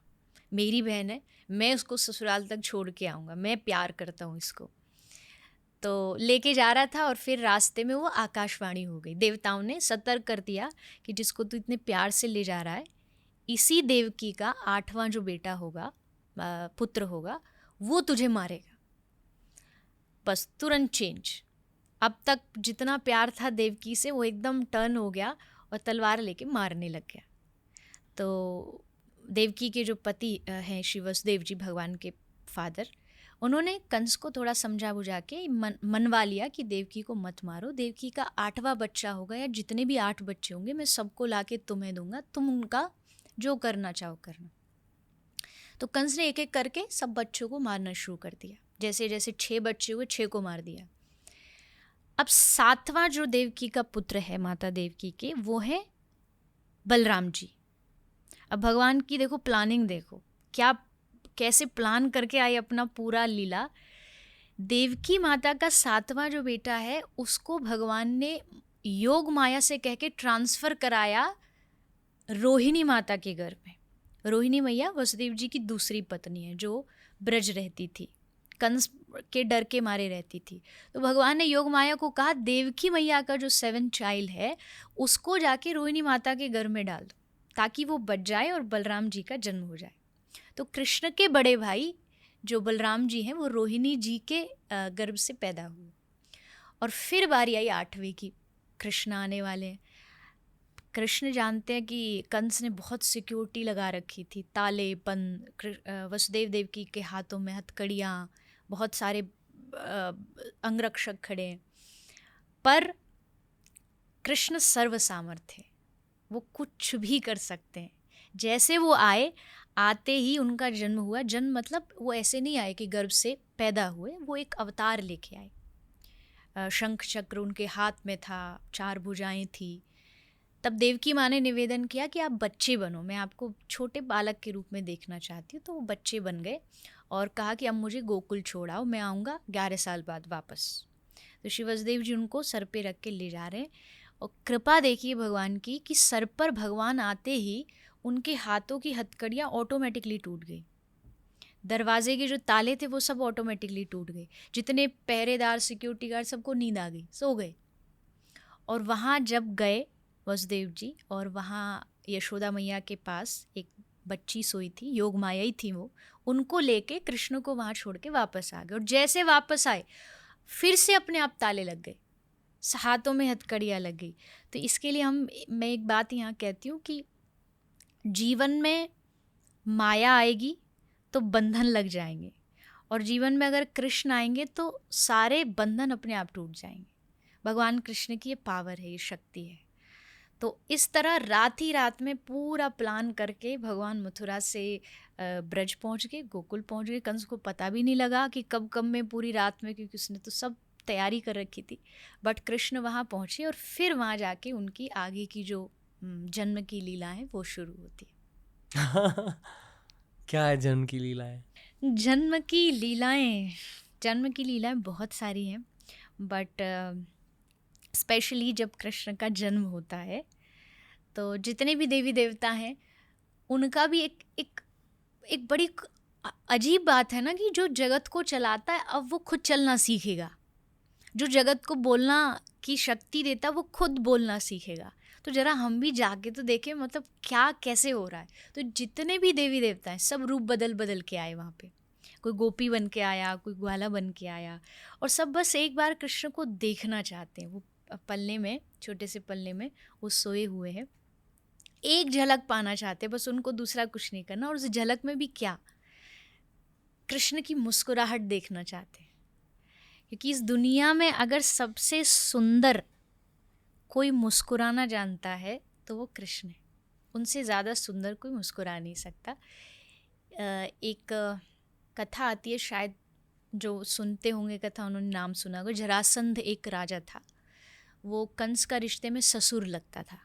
मेरी बहन है, मैं उसको ससुराल तक छोड़ के आऊँगा, मैं प्यार करता हूँ इसको। तो लेके जा रहा था और फिर रास्ते में वो आकाशवाणी हो गई। देवताओं ने सतर्क कर दिया कि जिसको तू इतने प्यार से ले जा रहा है, इसी देवकी का 8वां जो बेटा होगा, पुत्र होगा, वो तुझे मारेगा। बस तुरंत चेंज। अब तक जितना प्यार था देवकी से वो एकदम टर्न हो गया और तलवार लेके मारने लग गया। तो देवकी के जो पति हैं श्री वसुदेव जी, भगवान के फादर, उन्होंने कंस को थोड़ा समझा बुझा के मनवा लिया कि देवकी को मत मारो। देवकी का 8वां बच्चा होगा या जितने भी 8 बच्चे होंगे मैं सबको लाके तुम्हें दूंगा, तुम उनका जो करना चाहो करना। तो कंस ने एक एक करके सब बच्चों को मारना शुरू कर दिया। जैसे जैसे 6 बच्चे हुए 6 को मार दिया। अब 7वां जो देवकी का पुत्र है माता देवकी के, वो है बलराम जी। अब भगवान की देखो प्लानिंग, देखो क्या कैसे प्लान करके आए अपना पूरा लीला। देवकी माता का 7वां जो बेटा है उसको भगवान ने योग माया से कह के ट्रांसफर कराया रोहिणी माता के घर में। रोहिणी मैया वसुदेव जी की दूसरी पत्नी है जो ब्रज रहती थी, कंस के डर के मारे रहती थी। तो भगवान ने योग माया को कहा देवकी मैया का जो 7th चाइल्ड है उसको जाके रोहिणी माता के घर में डाल दो ताकि वो बच जाए और बलराम जी का जन्म हो जाए। तो कृष्ण के बड़े भाई जो बलराम जी हैं वो रोहिणी जी के गर्भ से पैदा हुए। और फिर बारी आई 8वीं की, कृष्ण आने वाले हैं। कृष्ण जानते हैं कि कंस ने बहुत सिक्योरिटी लगा रखी थी, ताले बंद, वसुदेव देवकी के हाथों में हथकड़ियाँ, बहुत सारे अंगरक्षक खड़े हैं। पर कृष्ण सर्व सामर्थ्य, वो कुछ भी कर सकते हैं। जैसे वो आए, आते ही उनका जन्म हुआ। जन्म मतलब वो ऐसे नहीं आए कि गर्भ से पैदा हुए, वो एक अवतार लेके आए। शंख चक्र उनके हाथ में था, 4 भुजाएं थी। तब देवकी माँ ने निवेदन किया कि आप बच्चे बनो, मैं आपको छोटे बालक के रूप में देखना चाहती हूँ। तो वो बच्चे बन गए और कहा कि अब मुझे गोकुल छोड़ाओ, मैं आऊँगा 11 साल बाद वापस। तो श्री वसुदेव जी उनको सर पे रख के ले जा रहे हैं। और कृपा देखिए भगवान की कि सर पर भगवान आते ही उनके हाथों की हथकड़ियाँ ऑटोमेटिकली टूट गई। दरवाजे के जो ताले थे वो सब ऑटोमेटिकली टूट गए। जितने पहरेदार, सिक्योरिटी गार्ड, सबको नींद आ गई, सो गए। और वहाँ जब गए वसुदेव जी, और वहाँ यशोदा मैया के पास एक बच्ची सोई थी, योग माया ही थी वो, उनको लेके कृष्ण को वहाँ छोड़ के वापस आ गए। और जैसे वापस आए फिर से अपने आप ताले लग गए, हाथों में हथकड़ियाँ लग गई। तो इसके लिए मैं एक बात यहाँ कहती हूँ कि जीवन में माया आएगी तो बंधन लग जाएंगे, और जीवन में अगर कृष्ण आएंगे तो सारे बंधन अपने आप टूट जाएंगे। भगवान कृष्ण की ये पावर है, ये शक्ति है। तो इस तरह रात ही रात में पूरा प्लान करके भगवान मथुरा से ब्रज पहुंच गए, गोकुल पहुंच गए। कंस को पता भी नहीं लगा कि कब में, पूरी रात में, क्योंकि उसने तो सब तैयारी कर रखी थी। बट कृष्ण वहाँ पहुँचे और फिर वहाँ जाके उनकी आगे की जो जन्म की लीला है वो शुरू होती है। क्या है जन्म की लीलाएं? जन्म की लीलाएं बहुत सारी हैं, बट स्पेशली जब कृष्ण का जन्म होता है तो जितने भी देवी देवता हैं उनका भी एक बड़ी अजीब बात है ना कि जो जगत को चलाता है अब वो खुद चलना सीखेगा। जो जगत को बोलना की शक्ति देता है वो खुद बोलना सीखेगा। तो ज़रा हम भी जाके तो देखें, मतलब क्या कैसे हो रहा है। तो जितने भी देवी देवता हैं सब रूप बदल बदल के आए वहाँ पे। कोई गोपी बन के आया, कोई ग्वाला बन के आया, और सब बस एक बार कृष्ण को देखना चाहते हैं। वो पल्ले में, छोटे से पल्ले में वो सोए हुए हैं, एक झलक पाना चाहते हैं बस, उनको दूसरा कुछ नहीं करना। और उस झलक में भी क्या, कृष्ण की मुस्कुराहट देखना चाहते हैं। क्योंकि इस दुनिया में अगर सबसे सुंदर कोई मुस्कुराना जानता है तो वो कृष्ण है। उनसे ज़्यादा सुंदर कोई मुस्कुरा नहीं सकता। एक कथा आती है, शायद जो सुनते होंगे कथा उन्होंने नाम सुना होगा। जरासंध एक राजा था, वो कंस का रिश्ते में ससुर लगता था।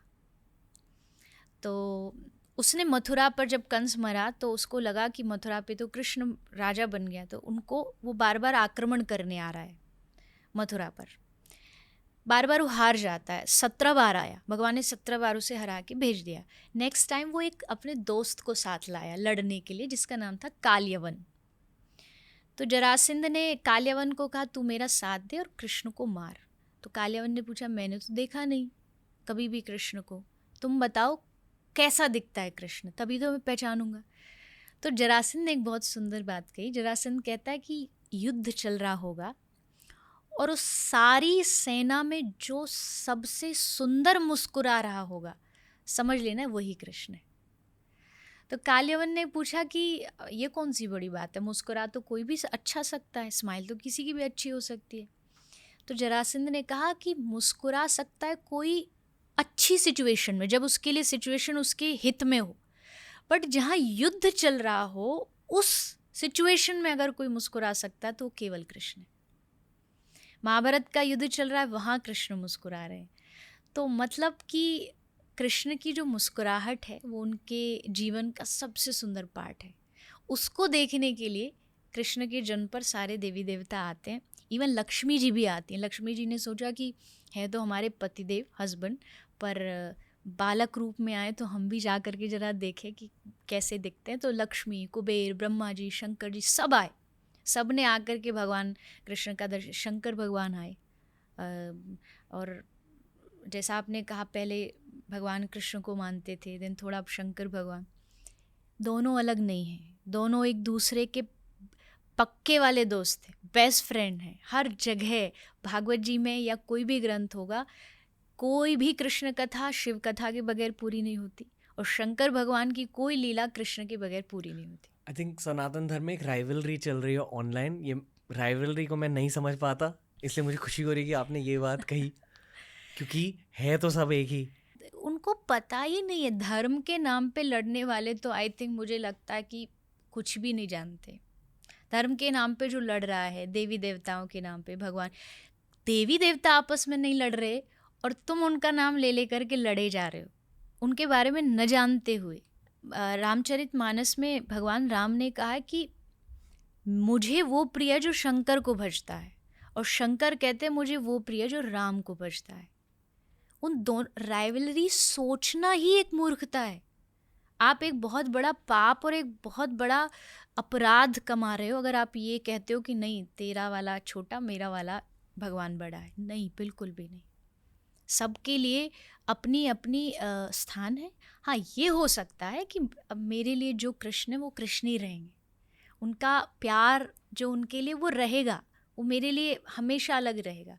तो उसने मथुरा पर, जब कंस मरा तो उसको लगा कि मथुरा पे तो कृष्ण राजा बन गया, तो उनको वो बार बार आक्रमण करने आ रहा है मथुरा पर। बार बार वो हार जाता है। 17 बार आया, भगवान ने 17 बार उसे हरा के भेज दिया। नेक्स्ट टाइम वो एक अपने दोस्त को साथ लाया लड़ने के लिए, जिसका नाम था काल्यवन। तो जरासंध ने काल्यवन को कहा तू मेरा साथ दे और कृष्ण को मार। तो काल्यवन ने पूछा मैंने तो देखा नहीं कभी भी कृष्ण को, तुम बताओ कैसा दिखता है कृष्ण, तभी तो मैं पहचानूंगा। तो जरासंध ने एक बहुत सुंदर बात कही। जरासंध कहता है कि युद्ध चल रहा होगा और उस सारी सेना में जो सबसे सुंदर मुस्कुरा रहा होगा, समझ लेना वही कृष्ण है। तो काल्यवन ने पूछा कि ये कौन सी बड़ी बात है, मुस्कुरा तो कोई भी अच्छा सकता है, स्माइल तो किसी की भी अच्छी हो सकती है। तो जरासंध ने कहा कि मुस्कुरा सकता है कोई अच्छी सिचुएशन में, जब उसके लिए सिचुएशन उसके हित में हो, बट जहाँ युद्ध चल रहा हो उस सिचुएशन में अगर कोई मुस्कुरा सकता है तो केवल कृष्ण है। महाभारत का युद्ध चल रहा है, वहाँ कृष्ण मुस्कुरा रहे हैं। तो मतलब कि कृष्ण की जो मुस्कुराहट है वो उनके जीवन का सबसे सुंदर पार्ट है। उसको देखने के लिए कृष्ण के जन्म पर सारे देवी देवता आते हैं, इवन लक्ष्मी जी भी आती हैं। लक्ष्मी जी ने सोचा कि है तो हमारे पतिदेव हस्बैंड, पर बालक रूप में आए तो हम भी जा करके ज़रा देखें कि कैसे दिखते हैं। तो लक्ष्मी, कुबेर, ब्रह्मा जी, शंकर जी सब आए। सब ने आकर के भगवान कृष्ण का दर्शन, शंकर भगवान आए। और जैसा आपने कहा, पहले भगवान कृष्ण को मानते थे, देन थोड़ा अब शंकर भगवान। दोनों अलग नहीं हैं, दोनों एक दूसरे के पक्के वाले दोस्त थे, बेस्ट फ्रेंड हैं। हर जगह भागवत जी में या कोई भी ग्रंथ होगा, कोई भी कृष्ण कथा शिव कथा के बगैर पूरी नहीं होती, और शंकर भगवान की कोई लीला कृष्ण के बगैर पूरी नहीं होती। आई थिंक सनातन धर्म में एक राइवलरी चल रही है ऑनलाइन। ये राइवलरी को मैं नहीं समझ पाता, इसलिए मुझे खुशी हो रही है कि आपने ये बात कही, क्योंकि है तो सब एक ही। उनको पता ही नहीं है। धर्म के नाम पे लड़ने वाले तो आई थिंक, मुझे लगता है कि कुछ भी नहीं जानते। धर्म के नाम पे जो लड़ रहा है, देवी देवताओं के नाम पे, भगवान, देवी देवता आपस में नहीं लड़ रहे और तुम उनका नाम ले लेकर के लड़े जा रहे हो, उनके बारे में न जानते हुए। रामचरितमानस में भगवान राम ने कहा कि मुझे वो प्रिय जो शंकर को भजता है, और शंकर कहते हैं मुझे वो प्रिय जो राम को भजता है। उन दोनों राइवलरी सोचना ही एक मूर्खता है। आप एक बहुत बड़ा पाप और एक बहुत बड़ा अपराध कमा रहे हो अगर आप ये कहते हो कि नहीं, तेरा वाला छोटा, मेरा वाला भगवान बड़ा है। नहीं, बिल्कुल भी नहीं। सबके लिए अपनी अपनी स्थान है। हाँ, ये हो सकता है कि अब मेरे लिए जो कृष्ण है वो कृष्ण ही रहेंगे, उनका प्यार जो उनके लिए वो रहेगा, वो मेरे लिए हमेशा अलग रहेगा।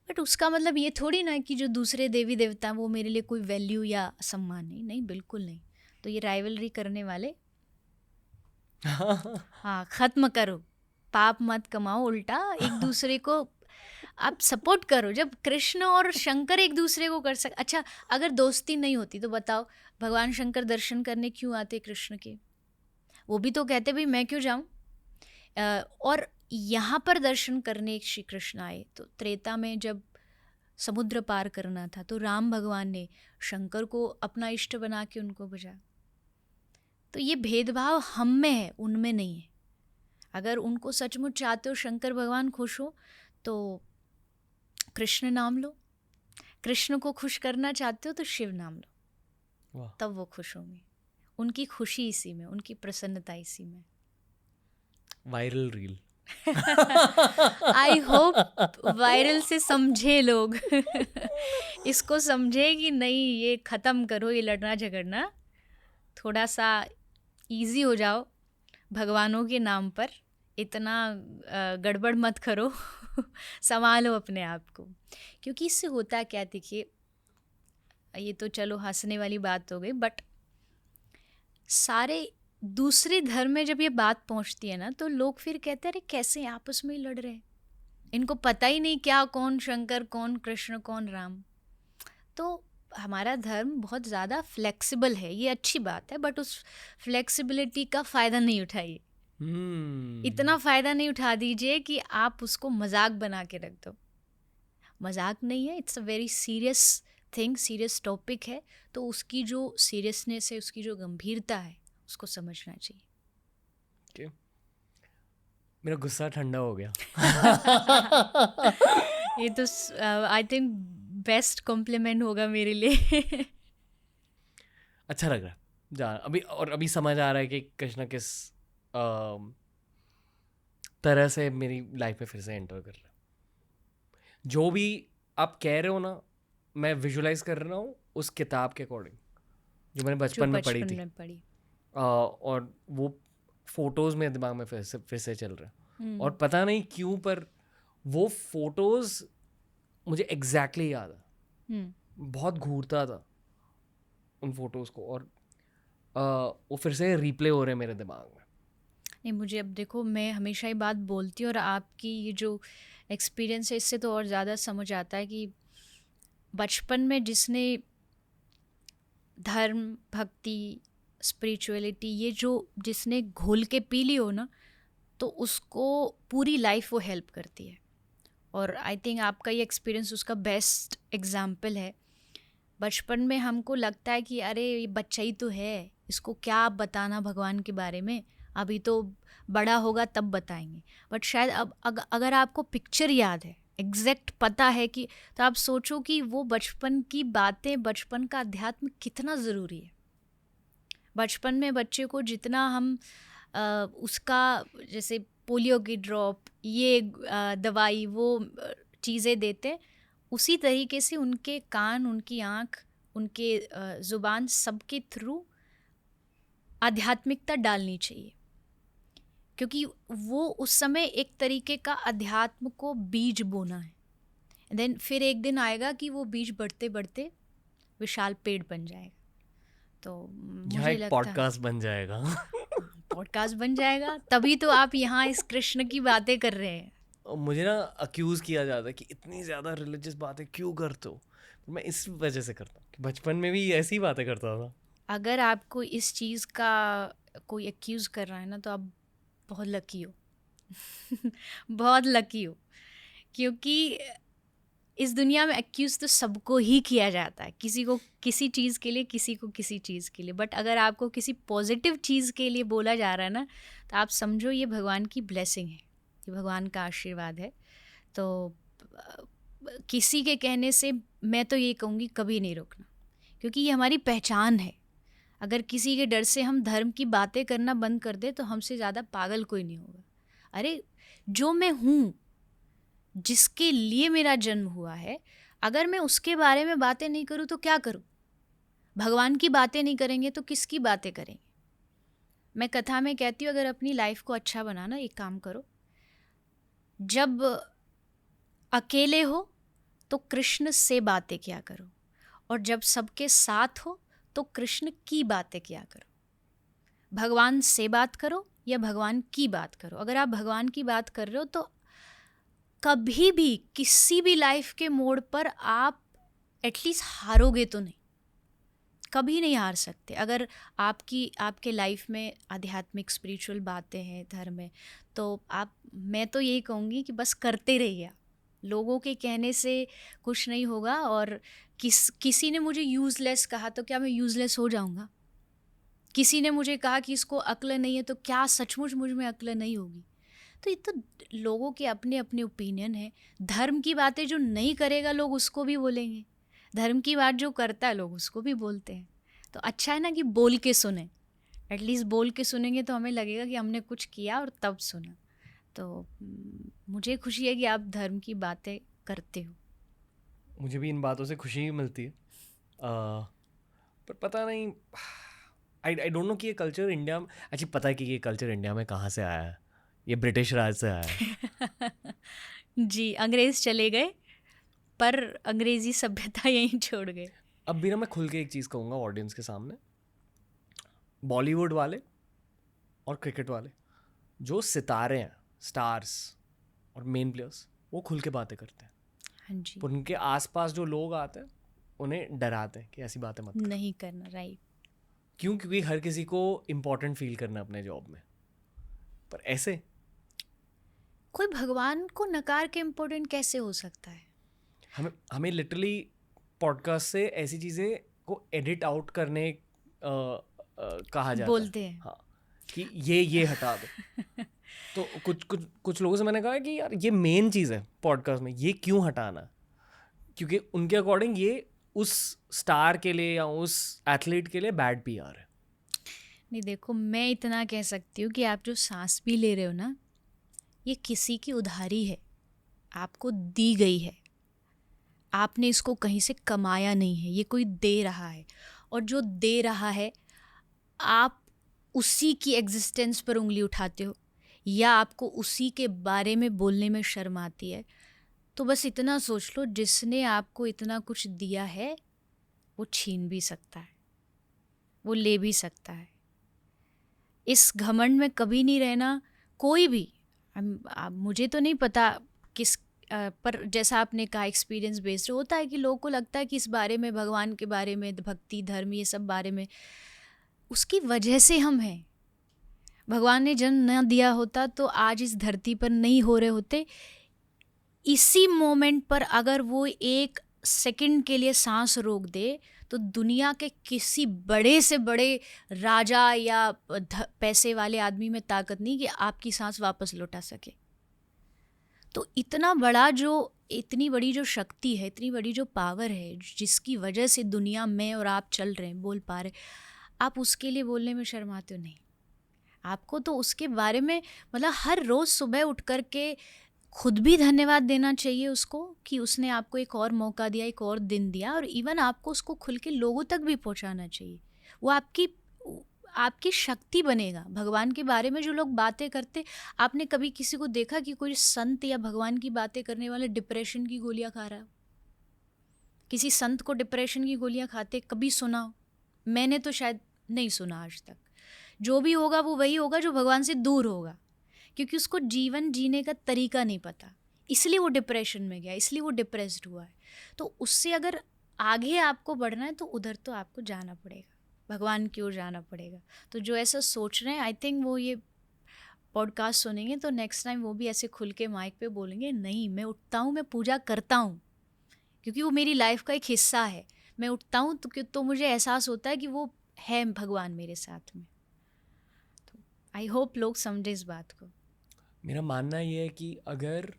बट उसका मतलब ये थोड़ी ना कि जो दूसरे देवी देवता हैं वो मेरे लिए कोई वैल्यू या सम्मान नहीं। नहीं, बिल्कुल नहीं। तो ये राइवलरी करने वाले हाँ, ख़त्म करो, पाप मत कमाओ, उल्टा एक दूसरे को आप सपोर्ट करो। जब कृष्ण और शंकर एक दूसरे को कर अच्छा, अगर दोस्ती नहीं होती तो बताओ भगवान शंकर दर्शन करने क्यों आते कृष्ण के? वो भी तो कहते भाई मैं क्यों जाऊँ। और यहाँ पर दर्शन करने श्री कृष्ण आए। तो त्रेता में जब समुद्र पार करना था तो राम भगवान ने शंकर को अपना इष्ट बना के उनको बजाया। तो ये भेदभाव हम में है, उनमें नहीं है। अगर उनको सचमुच चाहते हो शंकर भगवान खुश हो तो कृष्ण नाम लो, कृष्ण को खुश करना चाहते हो तो शिव नाम लो, तब वो खुश होंगे। उनकी खुशी इसी में, उनकी प्रसन्नता इसी में। Viral reel I hope viral से समझे लोग इसको समझे कि नहीं, ये ख़त्म करो, ये लड़ना झगड़ना, थोड़ा सा इजी हो जाओ भगवानों के नाम पर, इतना गड़बड़ मत करो संभालो अपने आप को। क्योंकि इससे होता क्या, देखिए ये तो चलो हंसने वाली बात हो गई, बट सारे दूसरे धर्म में जब ये बात पहुंचती है ना तो लोग फिर कहते हैं अरे कैसे आपस में ही लड़ रहे हैं, इनको पता ही नहीं क्या कौन शंकर, कौन कृष्ण, कौन राम। तो हमारा धर्म बहुत ज़्यादा फ्लेक्सिबल है, ये अच्छी बात है, बट उस फ्लेक्सिबिलिटी का फ़ायदा नहीं उठाइए। इतना फ़ायदा नहीं उठा दीजिए कि आप उसको मजाक बना के रख दो। मजाक नहीं है, it's a very serious thing, serious topic है। तो उसकी जो सीरियसनेस है, उसकी जो गंभीरता है, उसको समझना चाहिए। मेरा गुस्सा ठंडा हो गया ये तो आई थिंक बेस्ट कॉम्प्लीमेंट होगा मेरे लिए अच्छा लग रहा है जान अभी, और अभी समझ आ रहा है कि कृष्णा किस तरह से मेरी लाइफ में फिर से एंटर कर रहा है। जो भी आप कह रहे हो ना, मैं विजुलाइज कर रहा हूँ उस किताब के अकॉर्डिंग जो मैंने बचपन में पढ़ी थी। और वो फोटोज मेरे दिमाग में फिर से चल रहा है। और पता नहीं क्यों पर वो फोटोज मुझे एग्जैक्टली याद है। बहुत घूरता था उन फोटोज को, और वो फिर से रिप्ले हो रहे हैं मेरे दिमाग में। नहीं, मुझे अब देखो, मैं हमेशा ये बात बोलती हूँ और आपकी ये जो एक्सपीरियंस है इससे तो और ज़्यादा समझ आता है कि बचपन में जिसने धर्म, भक्ति, स्पिरिचुअलिटी ये जो जिसने घोल के पी ली हो ना, तो उसको पूरी लाइफ वो हेल्प करती है। और आई थिंक आपका ये एक्सपीरियंस उसका बेस्ट एग्जाम्पल है। बचपन में हमको लगता है कि अरे ये बच्चा ही तो है, इसको क्या बताना भगवान के बारे में, अभी तो बड़ा होगा तब बताएंगे। बट शायद अब अगर आपको पिक्चर याद है, एग्जैक्ट पता है कि, तो आप सोचो कि वो बचपन की बातें, बचपन का अध्यात्म कितना ज़रूरी है। बचपन में बच्चे को जितना हम उसका जैसे पोलियो की ड्रॉप, ये दवाई, वो चीज़ें देते, उसी तरीके से उनके कान, उनकी आँख, उनके ज़ुबान, सबके थ्रू आध्यात्मिकता डालनी चाहिए, क्योंकि वो उस समय एक तरीके का अध्यात्म को बीज बोना है। देन फिर एक दिन आएगा कि वो बीज बढ़ते बढ़ते विशाल पेड़ बन जाएगा। तो मुझे एक लगता है पॉडकास्ट बन जाएगा। पॉडकास्ट बन जाएगा, तभी तो आप यहाँ इस कृष्ण की बातें कर रहे हैं। और मुझे ना अक्यूज़ किया जाता है कि इतनी ज़्यादा रिलीजियस बातें क्यों करते हो, मैं इस वजह से करता हूँ कि बचपन में भी ऐसी बातें करता था। अगर आपको इस चीज़ का कोई एक्यूज़ कर रहा है ना, तो आप बहुत लकी हो। बहुत लकी हो, क्योंकि इस दुनिया में एक्यूज़ तो सबको ही किया जाता है, किसी को किसी चीज़ के लिए, किसी को किसी चीज़ के लिए। बट अगर आपको किसी पॉजिटिव चीज़ के लिए बोला जा रहा है ना, तो आप समझो ये भगवान की ब्लेसिंग है, ये भगवान का आशीर्वाद है। तो किसी के कहने से मैं तो ये कहूँगी कभी नहीं रोकना, क्योंकि ये हमारी पहचान है। अगर किसी के डर से हम धर्म की बातें करना बंद कर दे तो हमसे ज़्यादा पागल कोई नहीं होगा। अरे जो मैं हूँ, जिसके लिए मेरा जन्म हुआ है, अगर मैं उसके बारे में बातें नहीं करूँ तो क्या करूँ? भगवान की बातें नहीं करेंगे तो किसकी बातें करेंगे? मैं कथा में कहती हूँ, अगर अपनी लाइफ को अच्छा बनाना, एक काम करो, जब अकेले हो तो कृष्ण से बातें किया करो, और जब सबके साथ हो तो कृष्ण की बातें किया करो। भगवान से बात करो या भगवान की बात करो। अगर आप भगवान की बात कर रहे हो तो कभी भी किसी भी लाइफ के मोड़ पर आप एटलीस्ट हारोगे तो नहीं, कभी नहीं हार सकते। अगर आपके लाइफ में आध्यात्मिक स्पिरिचुअल बातें हैं, धर्म है, तो मैं तो यही कहूँगी कि बस करते रहिए। लोगों के कहने से कुछ नहीं होगा। और किसी ने मुझे यूज़लेस कहा तो क्या मैं यूज़लेस हो जाऊँगा? किसी ने मुझे कहा कि इसको अक्ल नहीं है, तो क्या सचमुच मुझ में अक्ल नहीं होगी? तो ये तो लोगों के अपने अपने ओपिनियन है। धर्म की बातें जो नहीं करेगा लोग उसको भी बोलेंगे, धर्म की बात जो करता है लोग उसको भी बोलते हैं। तो अच्छा है ना कि बोल के सुने, एटलीस्ट बोल के सुनेंगे तो हमें लगेगा कि हमने कुछ किया और तब सुना। तो मुझे खुशी है कि आप धर्म की बातें करते हो। मुझे भी इन बातों से खुशी मिलती है, पर पता नहीं, आई डोंट नो कि ये कल्चर इंडिया में, अच्छी पता है कि ये कल्चर इंडिया में कहाँ से आया है, ये ब्रिटिश राज से आया है। जी, अंग्रेज़ चले गए पर अंग्रेज़ी सभ्यता यहीं छोड़ गए। अब भी ना मैं खुल के एक चीज़ कहूँगा ऑडियंस के सामने, बॉलीवुड वाले और क्रिकेट वाले जो सितारे हैं, स्टार्स और मेन प्लेयर्स, वो खुल के बातें करते हैं। हाँ जी, पर उनके आसपास जो लोग आते हैं उन्हें डराते हैं कि ऐसी बातें मत कर। नहीं करना, राइट। क्यों? क्योंकि हर किसी को इम्पोर्टेंट फील करना है अपने जॉब में। पर ऐसे कोई भगवान को नकार के इम्पोर्टेंट कैसे हो सकता है? हमें लिटरली पॉडकास्ट से ऐसी चीज़ें को एडिट आउट करने कहा जाता बोलते है। हैं। हाँ, कि ये हटा दो। तो कुछ लोगों से मैंने कहा कि यार ये मेन चीज़ है पॉडकास्ट में, ये क्यों हटाना? क्योंकि उनके अकॉर्डिंग ये उस स्टार के लिए या उस एथलीट के लिए बैड पीआर है। नहीं, देखो, मैं इतना कह सकती हूँ कि आप जो सांस भी ले रहे हो ना, ये किसी की उधारी है, आपको दी गई है। आपने इसको कहीं से कमाया नहीं है, ये कोई दे रहा है। और जो दे रहा है, आप उसी की एग्जिस्टेंस पर उंगली उठाते हो या आपको उसी के बारे में बोलने में शर्म आती है। तो बस इतना सोच लो, जिसने आपको इतना कुछ दिया है वो छीन भी सकता है, वो ले भी सकता है। इस घमंड में कभी नहीं रहना, कोई भी। मुझे तो नहीं पता किस पर जैसा आपने कहा एक्सपीरियंस बेस्ड होता है कि लोगों को लगता है कि इस बारे में, भगवान के बारे में, भक्ति, धर्म, ये सब बारे में, उसकी वजह से हम हैं। भगवान ने जन्म न दिया होता तो आज इस धरती पर नहीं हो रहे होते। इसी मोमेंट पर अगर वो 1 सेकंड के लिए सांस रोक दे तो दुनिया के किसी बड़े से बड़े राजा या पैसे वाले आदमी में ताकत नहीं कि आपकी सांस वापस लौटा सके। तो इतना बड़ा इतनी बड़ी जो शक्ति है, इतनी बड़ी जो पावर है, जिसकी वजह से दुनिया में और आप चल रहे हैं, बोल पा रहे, आप उसके लिए बोलने में शर्माते हो नहीं। आपको तो उसके बारे में मतलब हर रोज़ सुबह उठ कर के खुद भी धन्यवाद देना चाहिए उसको कि उसने आपको एक और मौका दिया, एक और दिन दिया, और इवन आपको उसको खुल के लोगों तक भी पहुंचाना चाहिए। वो आपकी शक्ति बनेगा। भगवान के बारे में जो लोग बातें करते, आपने कभी किसी को देखा कि कोई संत या भगवान की बातें करने वाला डिप्रेशन की गोलियां खा रहा हो? किसी संत को डिप्रेशन की गोलियां खाते कभी सुना हो? मैंने तो शायद नहीं सुना आज तक। जो भी होगा वो वही होगा जो भगवान से दूर होगा, क्योंकि उसको जीवन जीने का तरीका नहीं पता, इसलिए वो डिप्रेशन में गया, इसलिए वो डिप्रेस्ड हुआ है। तो उससे अगर आगे आपको बढ़ना है तो उधर तो आपको जाना पड़ेगा, भगवान की ओर जाना पड़ेगा। तो जो ऐसा सोच रहे हैं, आई थिंक वो ये पॉडकास्ट सुनेंगे तो नेक्स्ट टाइम वो भी ऐसे खुल के माइक पे बोलेंगे, नहीं मैं उठता हूँ, मैं पूजा करता हूँ, क्योंकि वो मेरी लाइफ का एक हिस्सा है। मैं उठता हूँ तो मुझे एहसास होता है कि वो है भगवान मेरे साथ में। तो आई होप लोग समझे इस बात को। मेरा मानना ये है कि अगर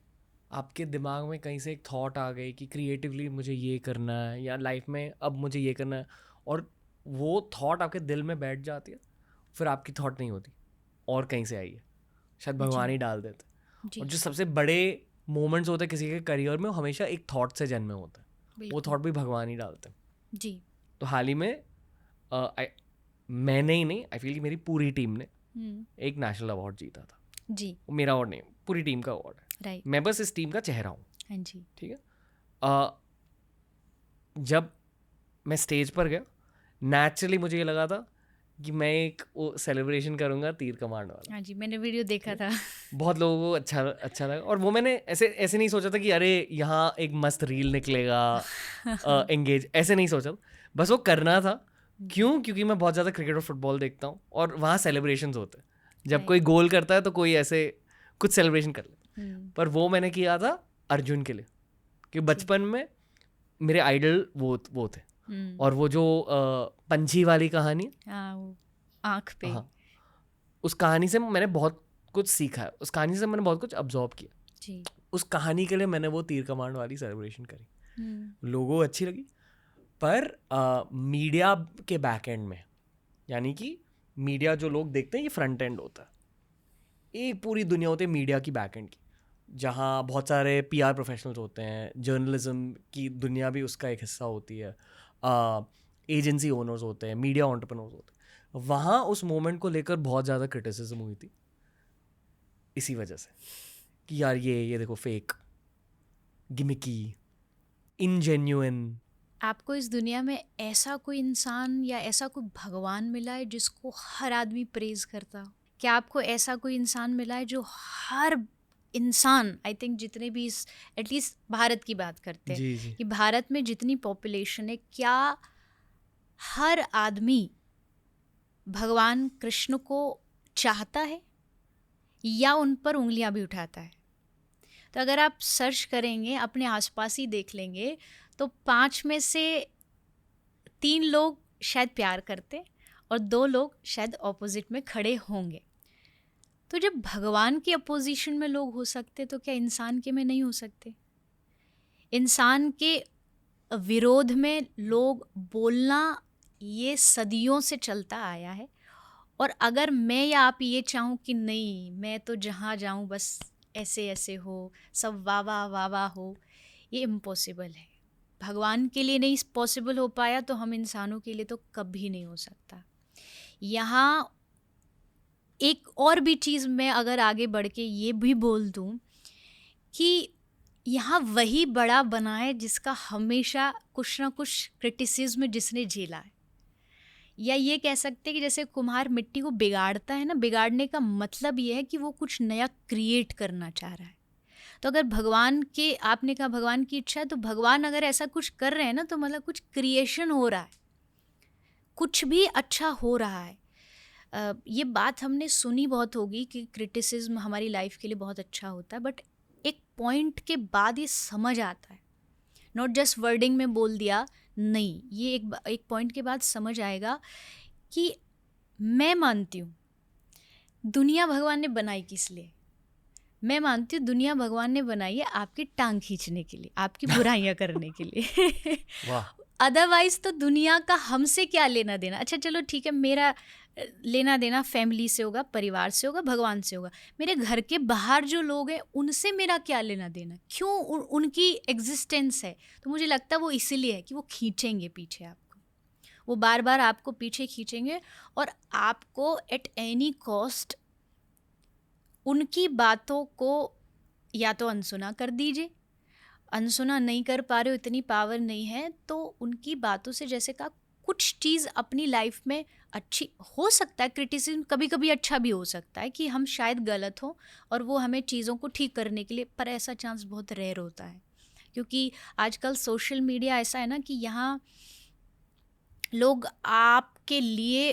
आपके दिमाग में कहीं से एक थॉट आ गई कि क्रिएटिवली मुझे ये करना है या लाइफ में अब मुझे ये करना है, और वो थॉट आपके दिल में बैठ जाती है, फिर आपकी थॉट नहीं होती और कहीं से आई है, शायद भगवान ही डाल देते। और जो सबसे बड़े मोमेंट्स होते हैं किसी के करियर में, वो हमेशा एक थॉट से जन्मे होते हैं, वो थॉट भी भगवान ही डालते हैं जी। तो हाल ही में मैंने ही नहीं, आई फील कि मेरी पूरी टीम ने एक नेशनल अवार्ड जीता था जी। वो मेरा अवार्ड नहीं, पूरी टीम का अवार्ड है। राइट। मैं बस इस टीम का चेहरा हूँ। हाँ जी। ठीक है। जब मैं स्टेज पर गया, नेचुरली मुझे ये लगा था कि मैं एक वो सेलिब्रेशन करूँगा तीर कमांड वाला। हाँ जी, मैंने वीडियो देखा था। बहुत लोगों को अच्छा लगा, और वो मैंने ऐसे नहीं सोचा था कि अरे यहाँ एक मस्त रील निकलेगा, एंगेज, ऐसे नहीं सोचा था, बस वो करना था। क्यों? क्योंकि मैं बहुत ज़्यादा क्रिकेट और फुटबॉल देखता हूँ, और वहाँ सेलिब्रेशंस होते हैं, जब कोई गोल करता है तो कोई ऐसे कुछ सेलिब्रेशन कर ले। पर वो मैंने किया था अर्जुन के लिए, कि बचपन में मेरे आइडल वो थे। और वो जो पंछी वाली कहानी, आँख पे, हाँ, उस कहानी से मैंने बहुत कुछ सीखा है, उस कहानी से मैंने बहुत कुछ अब्जॉर्ब किया जी। उस कहानी के लिए मैंने वो तीर कमांड वाली सेलिब्रेशन करी। लोगों को अच्छी लगी, पर मीडिया के बैक एंड में, यानी कि मीडिया जो लोग देखते हैं, ये फ्रंट एंड होता है, एक पूरी दुनिया होती है मीडिया की बैक एंड की, जहाँ बहुत सारे PR प्रोफेशनल्स होते हैं, जर्नलिज्म की दुनिया भी उसका एक हिस्सा होती है, एजेंसी ओनर्स होते हैं, मीडिया एंटरप्रेन्योर्स होते हैं। वहाँ उस मोमेंट को लेकर बहुत ज़्यादा क्रिटिसिज्म हुई थी, इसी वजह से कि यार ये देखो फेक, गिमिकी, इनजेन्युइन। आपको इस दुनिया में ऐसा कोई इंसान या ऐसा कोई भगवान मिला है जिसको हर आदमी प्रेज करता हो? क्या आपको ऐसा कोई इंसान मिला है जो हर इंसान, आई थिंक जितने भी एटलीस्ट भारत की बात करते हैं कि भारत में जितनी पॉपुलेशन है, क्या हर आदमी भगवान कृष्ण को चाहता है या उन पर उंगलियां भी उठाता है? तो अगर आप सर्च करेंगे, अपने आसपास ही देख लेंगे, तो 5 में से 3 लोग शायद प्यार करते और 2 लोग शायद ऑपोजिट में खड़े होंगे। तो जब भगवान की अपोजिशन में लोग हो सकते, तो क्या इंसान के में नहीं हो सकते? इंसान के विरोध में लोग बोलना ये सदियों से चलता आया है, और अगर मैं या आप ये चाहूँ कि नहीं, मैं तो जहाँ जाऊँ बस ऐसे ऐसे हो, सब वाह वाह हो, ये इम्पॉसिबल है। भगवान के लिए नहीं पॉसिबल हो पाया, तो हम इंसानों के लिए तो कभी नहीं हो सकता। यहाँ एक और भी चीज़ मैं अगर आगे बढ़ के ये भी बोल दूँ कि यहाँ वही बड़ा बना है जिसका हमेशा कुछ ना कुछ क्रिटिसिज्म जिसने झेला है, या ये कह सकते हैं कि जैसे कुम्हार मिट्टी को बिगाड़ता है ना, बिगाड़ने का मतलब ये है कि वो कुछ नया क्रिएट करना चाह रहा है। तो अगर भगवान के, आपने कहा भगवान की इच्छा है, तो भगवान अगर ऐसा कुछ कर रहे हैं ना, तो मतलब कुछ क्रिएशन हो रहा है, कुछ भी अच्छा हो रहा है। ये बात हमने सुनी बहुत होगी कि क्रिटिसिज्म हमारी लाइफ के लिए बहुत अच्छा होता है, बट एक पॉइंट के बाद ये समझ आता है, नॉट जस्ट वर्डिंग में बोल दिया, नहीं, ये एक पॉइंट के बाद समझ आएगा कि मैं मानती हूँ दुनिया भगवान ने बनाई किस लिए। मैं मानती हूँ दुनिया भगवान ने बनाई है आपकी टांग खींचने के लिए, आपकी बुराइयाँ करने के लिए। वाह। अदरवाइज तो दुनिया का हमसे क्या लेना देना। अच्छा चलो ठीक है, मेरा लेना देना फैमिली से होगा, परिवार से होगा, भगवान से होगा। मेरे घर के बाहर जो लोग हैं उनसे मेरा क्या लेना देना, क्यों उनकी एग्जिस्टेंस है। तो मुझे लगता है वो इसीलिए है कि वो खींचेंगे पीछे आपको, वो बार बार आपको पीछे खींचेंगे और आपको एट एनी कॉस्ट उनकी बातों को या तो अनसुना कर दीजिए। अनसुना नहीं कर पा रहे हो, इतनी पावर नहीं है, तो उनकी बातों से जैसे कहा कुछ चीज़ अपनी लाइफ में अच्छी हो सकता है, क्रिटिसिज्म कभी कभी अच्छा भी हो सकता है कि हम शायद गलत हों और वो हमें चीज़ों को ठीक करने के लिए, पर ऐसा चांस बहुत रेयर होता है क्योंकि आजकल सोशल मीडिया ऐसा है ना कि यहाँ लोग आपके लिए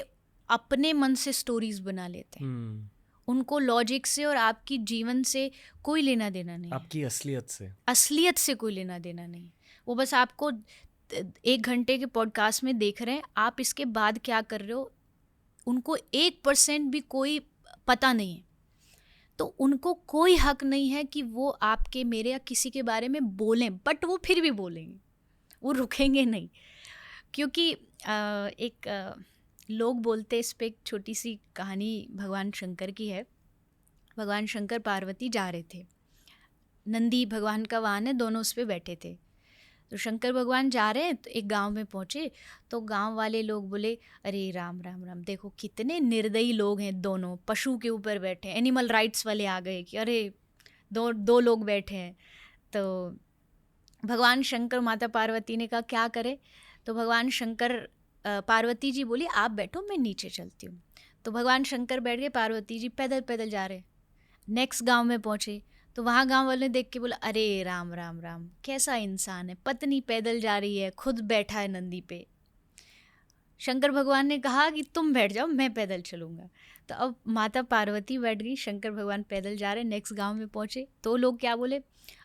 अपने मन से स्टोरीज बना लेते हैं। उनको लॉजिक से और आपकी जीवन से कोई लेना देना नहीं, आपकी असलियत से कोई लेना देना नहीं। वो बस आपको 1 घंटे के पॉडकास्ट में देख रहे हैं, आप इसके बाद क्या कर रहे हो उनको 1% भी कोई पता नहीं है। तो उनको कोई हक नहीं है कि वो आपके, मेरे या किसी के बारे में बोलें, बट वो फिर भी बोलेंगे, वो रुकेंगे नहीं। क्योंकि लोग बोलते, इस पे एक छोटी सी कहानी भगवान शंकर की है। भगवान शंकर पार्वती जा रहे थे, नंदी भगवान का वाहन है, दोनों उस पे बैठे थे। तो शंकर भगवान जा रहे हैं तो एक गांव में पहुँचे, तो गांव वाले लोग बोले अरे राम राम राम, देखो कितने निर्दयी लोग हैं, दोनों पशु के ऊपर बैठे हैं। एनिमल राइट्स वाले आ गए कि अरे दो लोग बैठे हैं। तो भगवान शंकर माता पार्वती ने कहा क्या करे। तो भगवान शंकर, पार्वती जी बोली आप बैठो, मैं नीचे चलती हूँ। तो भगवान शंकर बैठ गए, पार्वती जी पैदल पैदल जा रहे। नेक्स्ट गांव में पहुँचे तो वहाँ गांव वाले ने देख के बोला अरे राम राम राम, कैसा इंसान है, पत्नी पैदल जा रही है, खुद बैठा है नंदी पे। शंकर भगवान ने कहा कि तुम बैठ जाओ, मैं पैदल चलूँगा। तो अब माता पार्वती बैठ गई, शंकर भगवान पैदल जा रहे। नेक्स्ट गांव में पहुँचे तो लोग क्या बोले,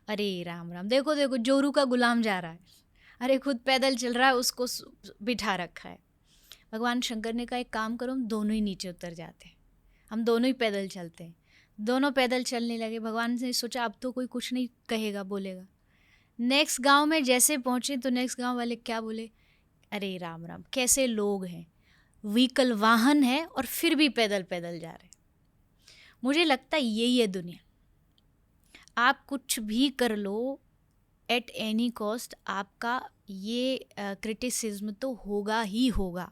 अरे राम राम, देखो देखो जोरू का गुलाम जा रहा है, अरे खुद पैदल चल रहा है, उसको बिठा रखा है। भगवान शंकर ने कहा एक काम करो, हम दोनों ही नीचे उतर जाते हैं, हम दोनों ही पैदल चलते हैं। दोनों पैदल चलने लगे। भगवान ने सोचा अब तो कोई कुछ नहीं कहेगा, बोलेगा। नेक्स्ट गांव में जैसे पहुँचे तो नेक्स्ट गांव वाले क्या बोले, अरे राम राम, कैसे लोग हैं, व्हीकल वाहन है और फिर भी पैदल पैदल जा रहे। मुझे लगता है यही है दुनिया। आप कुछ भी कर लो, एट एनी कॉस्ट आपका ये क्रिटिसिज्म तो होगा ही होगा।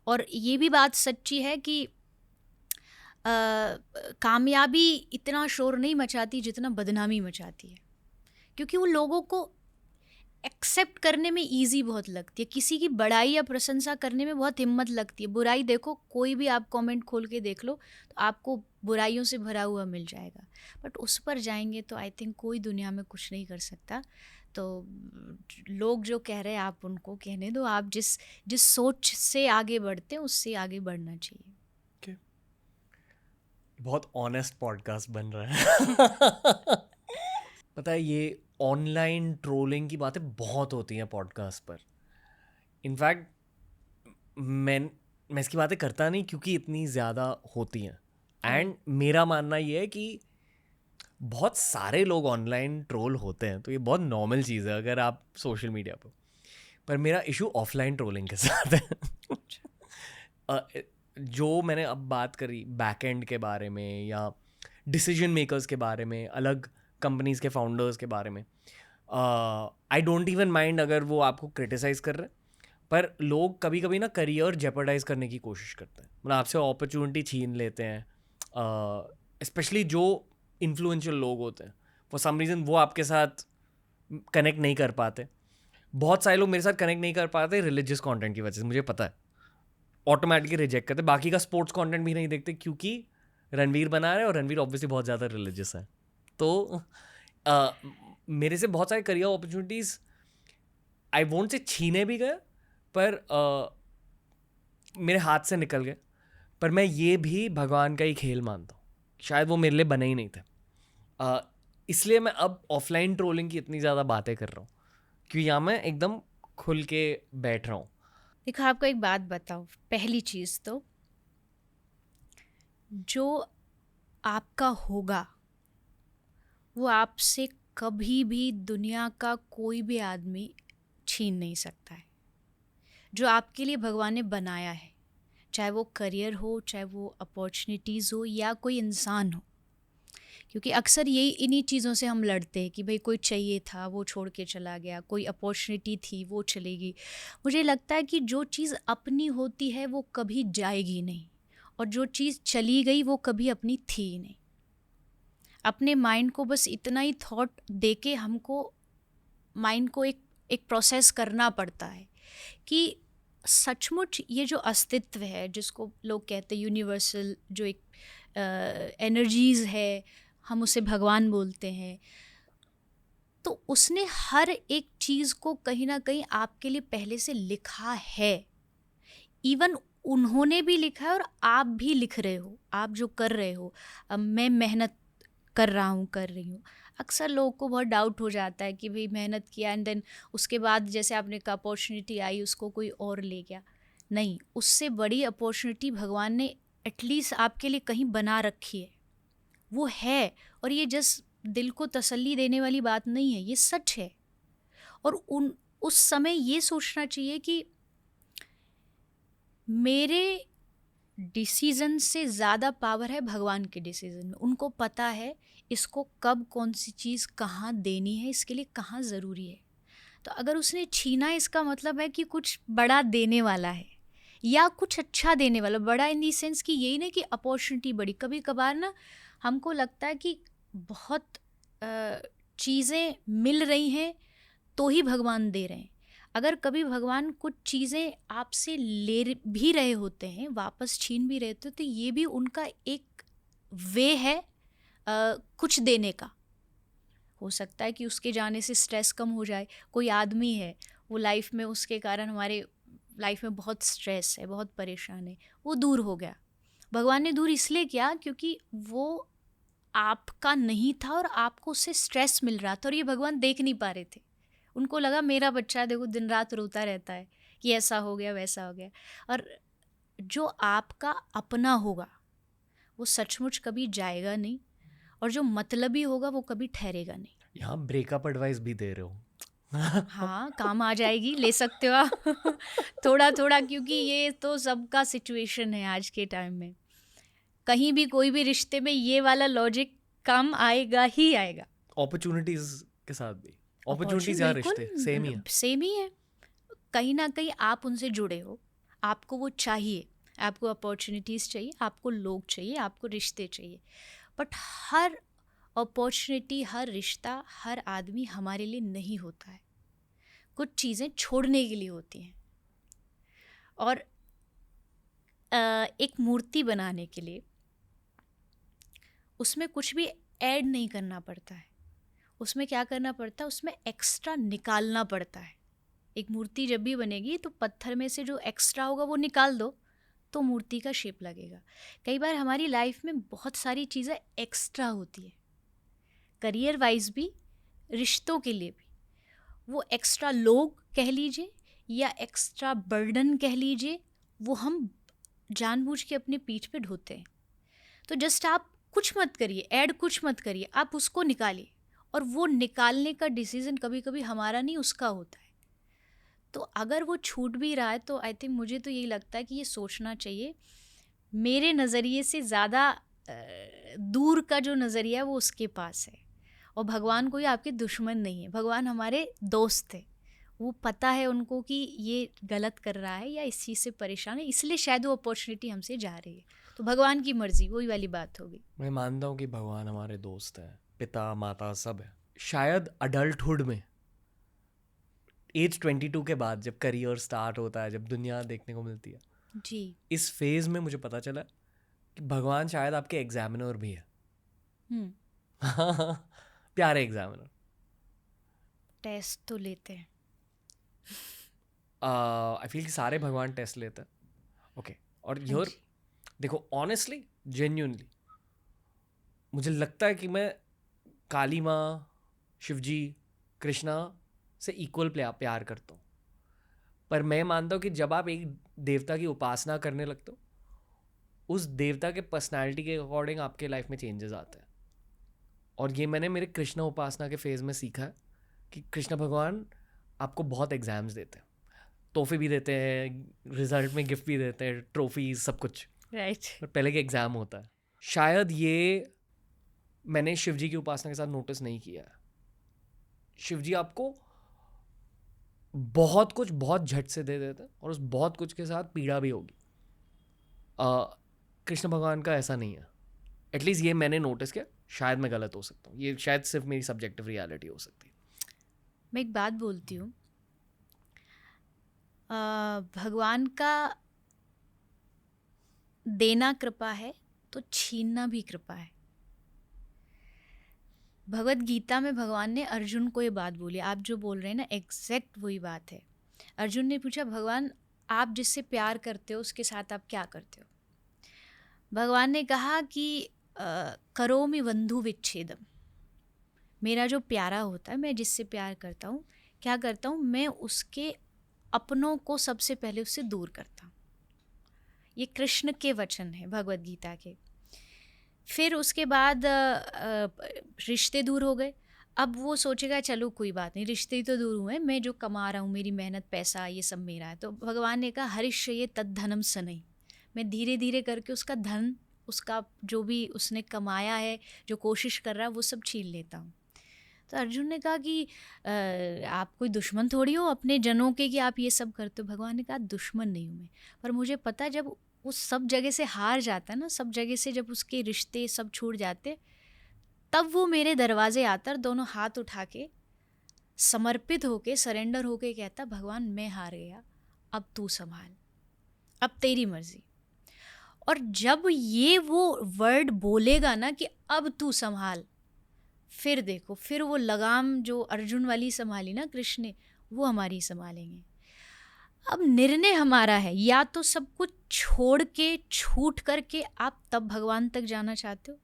और ये भी बात सच्ची है कि कामयाबी इतना शोर नहीं मचाती जितना बदनामी मचाती है, क्योंकि वो लोगों को एक्सेप्ट करने में इजी बहुत लगती है, किसी की बड़ाई या प्रशंसा करने में बहुत हिम्मत लगती है। बुराई देखो, कोई भी आप कमेंट खोल के देख लो तो आपको बुराइयों से भरा हुआ मिल जाएगा, बट उस पर जाएंगे तो आई थिंक कोई दुनिया में कुछ नहीं कर सकता। तो लोग जो कह रहे हैं आप उनको कहने दो, आप जिस सोच से आगे बढ़ते हैं उससे आगे बढ़ना चाहिए। बहुत ऑनेस्ट पॉडकास्ट बन रहा है। पता है ये ऑनलाइन ट्रोलिंग की बातें बहुत होती हैं पॉडकास्ट पर। इनफैक्ट मैं इसकी बातें करता नहीं क्योंकि इतनी ज़्यादा होती हैं। एंड मेरा मानना ये है कि बहुत सारे लोग ऑनलाइन ट्रोल होते हैं, तो ये बहुत नॉर्मल चीज़ है अगर आप सोशल मीडिया पर मेरा इशू ऑफलाइन ट्रोलिंग के साथ है। जो मैंने अब बात करी बैकएंड के बारे में या डिसीजन मेकर्स के बारे में, अलग कंपनीज़ के फाउंडर्स के बारे में, आई डोंट इवन माइंड अगर वो आपको क्रिटिसाइज़ कर रहे हैं, पर लोग कभी कभी ना करियर जेपर्डाइज करने की कोशिश करते हैं, मतलब आपसे अपॉर्चुनिटी छीन लेते हैं। स्पेशली जो इन्फ्लुएंशियल लोग होते हैं, फॉर सम रीज़न वो आपके साथ कनेक्ट नहीं कर पाते। बहुत सारे लोग मेरे साथ कनेक्ट नहीं कर पाते रिलीजियस कंटेंट की वजह से, मुझे पता है, ऑटोमेटिकली रिजेक्ट करते। बाकी का स्पोर्ट्स कंटेंट भी नहीं देखते क्योंकि रणवीर बना रहे हैं और रणवीर ऑब्वियसली बहुत ज़्यादा रिलीजियस है। तो मेरे से बहुत सारे career opportunities I won't say छीने भी गए, पर मेरे हाथ से निकल गए। पर मैं ये भी भगवान का ही खेल मानता हूँ, शायद वो मेरे लिए बने ही नहीं थे। इसलिए मैं अब ऑफलाइन ट्रोलिंग की इतनी ज़्यादा बातें कर रहा हूँ, क्योंकि यहाँ मैं एकदम खुल के बैठ रहा हूँ। देखो आपको एक बात बताओ, पहली चीज़ तो जो आपका होगा वो आपसे कभी भी दुनिया का कोई भी आदमी छीन नहीं सकता है। जो आपके लिए भगवान ने बनाया है, चाहे वो करियर हो, चाहे वो अपॉर्चुनिटीज़ हो, या कोई इंसान हो, क्योंकि अक्सर यही इन्हीं चीज़ों से हम लड़ते हैं कि भाई कोई चाहिए था वो छोड़ के चला गया, कोई अपॉर्चुनिटी थी वो चलेगी। मुझे लगता है कि जो चीज़ अपनी होती है वो कभी जाएगी नहीं, और जो चीज़ चली गई वो कभी अपनी थी ही नहीं। अपने माइंड को बस इतना ही थॉट दे के हमको माइंड को एक प्रोसेस करना पड़ता है कि सचमुच ये जो अस्तित्व है, जिसको लोग कहते हैं यूनिवर्सल, जो एक एनर्जीज़ है, हम उसे भगवान बोलते हैं, तो उसने हर एक चीज़ को कहीं ना कहीं आपके लिए पहले से लिखा है। इवन उन्होंने भी लिखा है और आप भी लिख रहे हो, आप जो कर रहे हो। अब मैं मेहनत कर रहा हूँ, कर रही हूँ, अक्सर लोगों को बहुत डाउट हो जाता है कि भाई मेहनत किया एंड देन उसके बाद जैसे आपने कहा अपॉर्चुनिटी आई, उसको कोई और ले गया। नहीं, उससे बड़ी अपॉर्चुनिटी भगवान ने एटलीस्ट आपके लिए कहीं बना रखी है, वो है। और ये जस्ट दिल को तसल्ली देने वाली बात नहीं है, ये सच है। और उस समय ये सोचना चाहिए कि मेरे डिसीज़न से ज़्यादा पावर है भगवान के डिसीज़न में। उनको पता है इसको कब कौन सी चीज़ कहाँ देनी है, इसके लिए कहाँ ज़रूरी है। तो अगर उसने छीना, इसका मतलब है कि कुछ बड़ा देने वाला है या कुछ अच्छा देने वाला। बड़ा इन दी सेंस कि यही नहीं कि अपॉर्चुनिटी बड़ी। कभी कभार ना हमको लगता है कि बहुत चीज़ें मिल रही हैं तो ही भगवान दे रहे हैं। अगर कभी भगवान कुछ चीज़ें आपसे ले भी रहे होते हैं, वापस छीन भी रहे होते, तो ये भी उनका एक वे है कुछ देने का। हो सकता है कि उसके जाने से स्ट्रेस कम हो जाए। कोई आदमी है, वो लाइफ में उसके कारण हमारे लाइफ में बहुत स्ट्रेस है, बहुत परेशान है, वो दूर हो गया। भगवान ने दूर इसलिए किया क्योंकि वो आपका नहीं था और आपको उससे स्ट्रेस मिल रहा था, और ये भगवान देख नहीं पा रहे थे। उनको लगा मेरा बच्चा देखो दिन रात रोता रहता है कि ऐसा हो गया वैसा हो गया। और जो आपका अपना होगा वो सचमुच कभी जाएगा नहीं, और जो मतलबी होगा वो कभी ठहरेगा नहीं। यहाँ ब्रेकअप एडवाइस भी दे रहे हो। हाँ, काम आ जाएगी, ले सकते हो आप थोड़ा थोड़ा, क्योंकि ये तो सबका सिचुएशन है आज के टाइम में। कहीं भी कोई भी रिश्ते में ये वाला लॉजिक काम आएगा ही आएगा। अपॉर्चुनिटीज के साथ भी, अपॉर्चुनिटीज या रिश्ते सेम ही है। सेम ही है। कहीं ना कहीं आप उनसे जुड़े हो, आपको वो चाहिए, आपको अपॉर्चुनिटीज़ चाहिए, आपको लोग चाहिए, आपको रिश्ते चाहिए। बट हर अपॉर्चुनिटी, हर रिश्ता, हर आदमी हमारे लिए नहीं होता है। कुछ चीज़ें छोड़ने के लिए होती हैं। और एक मूर्ति बनाने के लिए उसमें कुछ भी ऐड नहीं करना पड़ता है। उसमें क्या करना पड़ता है, उसमें एक्स्ट्रा निकालना पड़ता है। एक मूर्ति जब भी बनेगी तो पत्थर में से जो एक्स्ट्रा होगा वो निकाल दो तो मूर्ति का शेप लगेगा। कई बार हमारी लाइफ में बहुत सारी चीज़ें एक्स्ट्रा होती है, करियर वाइज भी, रिश्तों के लिए भी। वो एक्स्ट्रा लोग कह लीजिए या एक्स्ट्रा बर्डन कह लीजिए, वो हम जानबूझ के अपने पीठ पे ढोते हैं। तो जस्ट आप कुछ मत करिए, ऐड कुछ मत करिए, आप उसको निकालिए। और वो निकालने का डिसीज़न कभी कभी हमारा नहीं, उसका होता है। तो अगर वो छूट भी रहा है तो आई थिंक, मुझे तो यही लगता है कि ये सोचना चाहिए, मेरे नज़रिए से ज़्यादा दूर का जो नज़रिया है वो उसके पास है। और भगवान कोई आपके दुश्मन नहीं है, भगवान हमारे दोस्त है। वो पता है उनको कि ये गलत कर रहा है या इस चीज़ से परेशान है, इसलिए शायद वो अपॉर्चुनिटी हमसे जा रही है। तो भगवान की मर्जी, वही वाली बात होगी। मैं मानता हूँ कि भगवान हमारे दोस्त हैं, पिता माता सब है। शायद अडल्टहुड में एज 22 के बाद जब करियर स्टार्ट होता है, जब दुनिया देखने को मिलती है जी, इस फेज में मुझे पता चला कि भगवान शायद आपके एग्जामिनर भी है। प्यारे एग्जामिनर। टेस्ट तो लेते हैं। आई फील कि सारे भगवान टेस्ट लेते हैं। ओके, और योर देखो ऑनेस्टली जेन्युइनली मुझे लगता है कि मैं काली माँ, शिवजी, कृष्णा से इक्वल प्यार करता हूँ। पर मैं मानता हूँ कि जब आप एक देवता की उपासना करने लगते हो, उस देवता के पर्सनालिटी के अकॉर्डिंग आपके लाइफ में चेंजेस आते हैं। और ये मैंने मेरे कृष्णा उपासना के फेज़ में सीखा है कि कृष्ण भगवान आपको बहुत एग्जाम्स देते हैं, तोहफे भी देते हैं, रिजल्ट में गिफ्ट भी देते हैं, ट्रॉफीज, सब कुछ। राइट। पर पहले के एग्ज़ाम होता है। शायद ये मैंने शिवजी की उपासना के साथ नोटिस नहीं किया है। शिवजी आपको बहुत कुछ बहुत झट से दे देते हैं और उस बहुत कुछ के साथ पीड़ा भी होगी। कृष्ण भगवान का ऐसा नहीं है। एटलीस्ट ये मैंने नोटिस किया, शायद मैं गलत हो सकता हूँ, ये शायद सिर्फ मेरी सब्जेक्टिव रियलिटी हो सकती है। मैं एक बात बोलती हूँ, भगवान का देना कृपा है तो छीनना भी कृपा है। भगवत गीता में भगवान ने अर्जुन को ये बात बोली, आप जो बोल रहे हैं ना एग्जैक्ट वही बात है। अर्जुन ने पूछा, भगवान आप जिससे प्यार करते हो उसके साथ आप क्या करते हो? भगवान ने कहा कि करोमि बंधु विच्छेदम, मेरा जो प्यारा होता है, मैं जिससे प्यार करता हूँ, क्या करता हूँ, मैं उसके अपनों को सबसे पहले उससे दूर करता हूँ। ये कृष्ण के वचन है भगवत गीता के। फिर उसके बाद रिश्ते दूर हो गए। अब वो सोचेगा चलो कोई बात नहीं, रिश्ते ही तो दूर हुए, मैं जो कमा रहा हूँ, मेरी मेहनत, पैसा, ये सब मेरा है। तो भगवान ने कहा हरिष्ये तद्धनम सनई, मैं धीरे धीरे करके उसका धन, उसका जो भी उसने कमाया है, जो कोशिश कर रहा है, वो सब छीन लेता हूँ। तो अर्जुन ने कहा कि आप कोई दुश्मन थोड़ी हो अपने जनों के कि आप ये सब करते हो। भगवान ने कहा दुश्मन नहीं हूँ मैं, पर मुझे पता है जब उस सब जगह से हार जाता है ना, सब जगह से जब उसके रिश्ते सब छूट जाते, तब वो मेरे दरवाजे आता और दोनों हाथ उठा के समर्पित होके, सरेंडर होके कहता, भगवान मैं हार गया, अब तू संभाल, अब तेरी मर्जी। और जब ये वो वर्ड बोलेगा ना कि अब तू संभाल, फिर देखो, फिर वो लगाम जो अर्जुन वाली संभाली ना कृष्ण ने, वो हमारी संभालेंगे। अब निर्णय हमारा है, या तो सब कुछ छोड़ के, छूट करके आप तब भगवान तक जाना चाहते हो,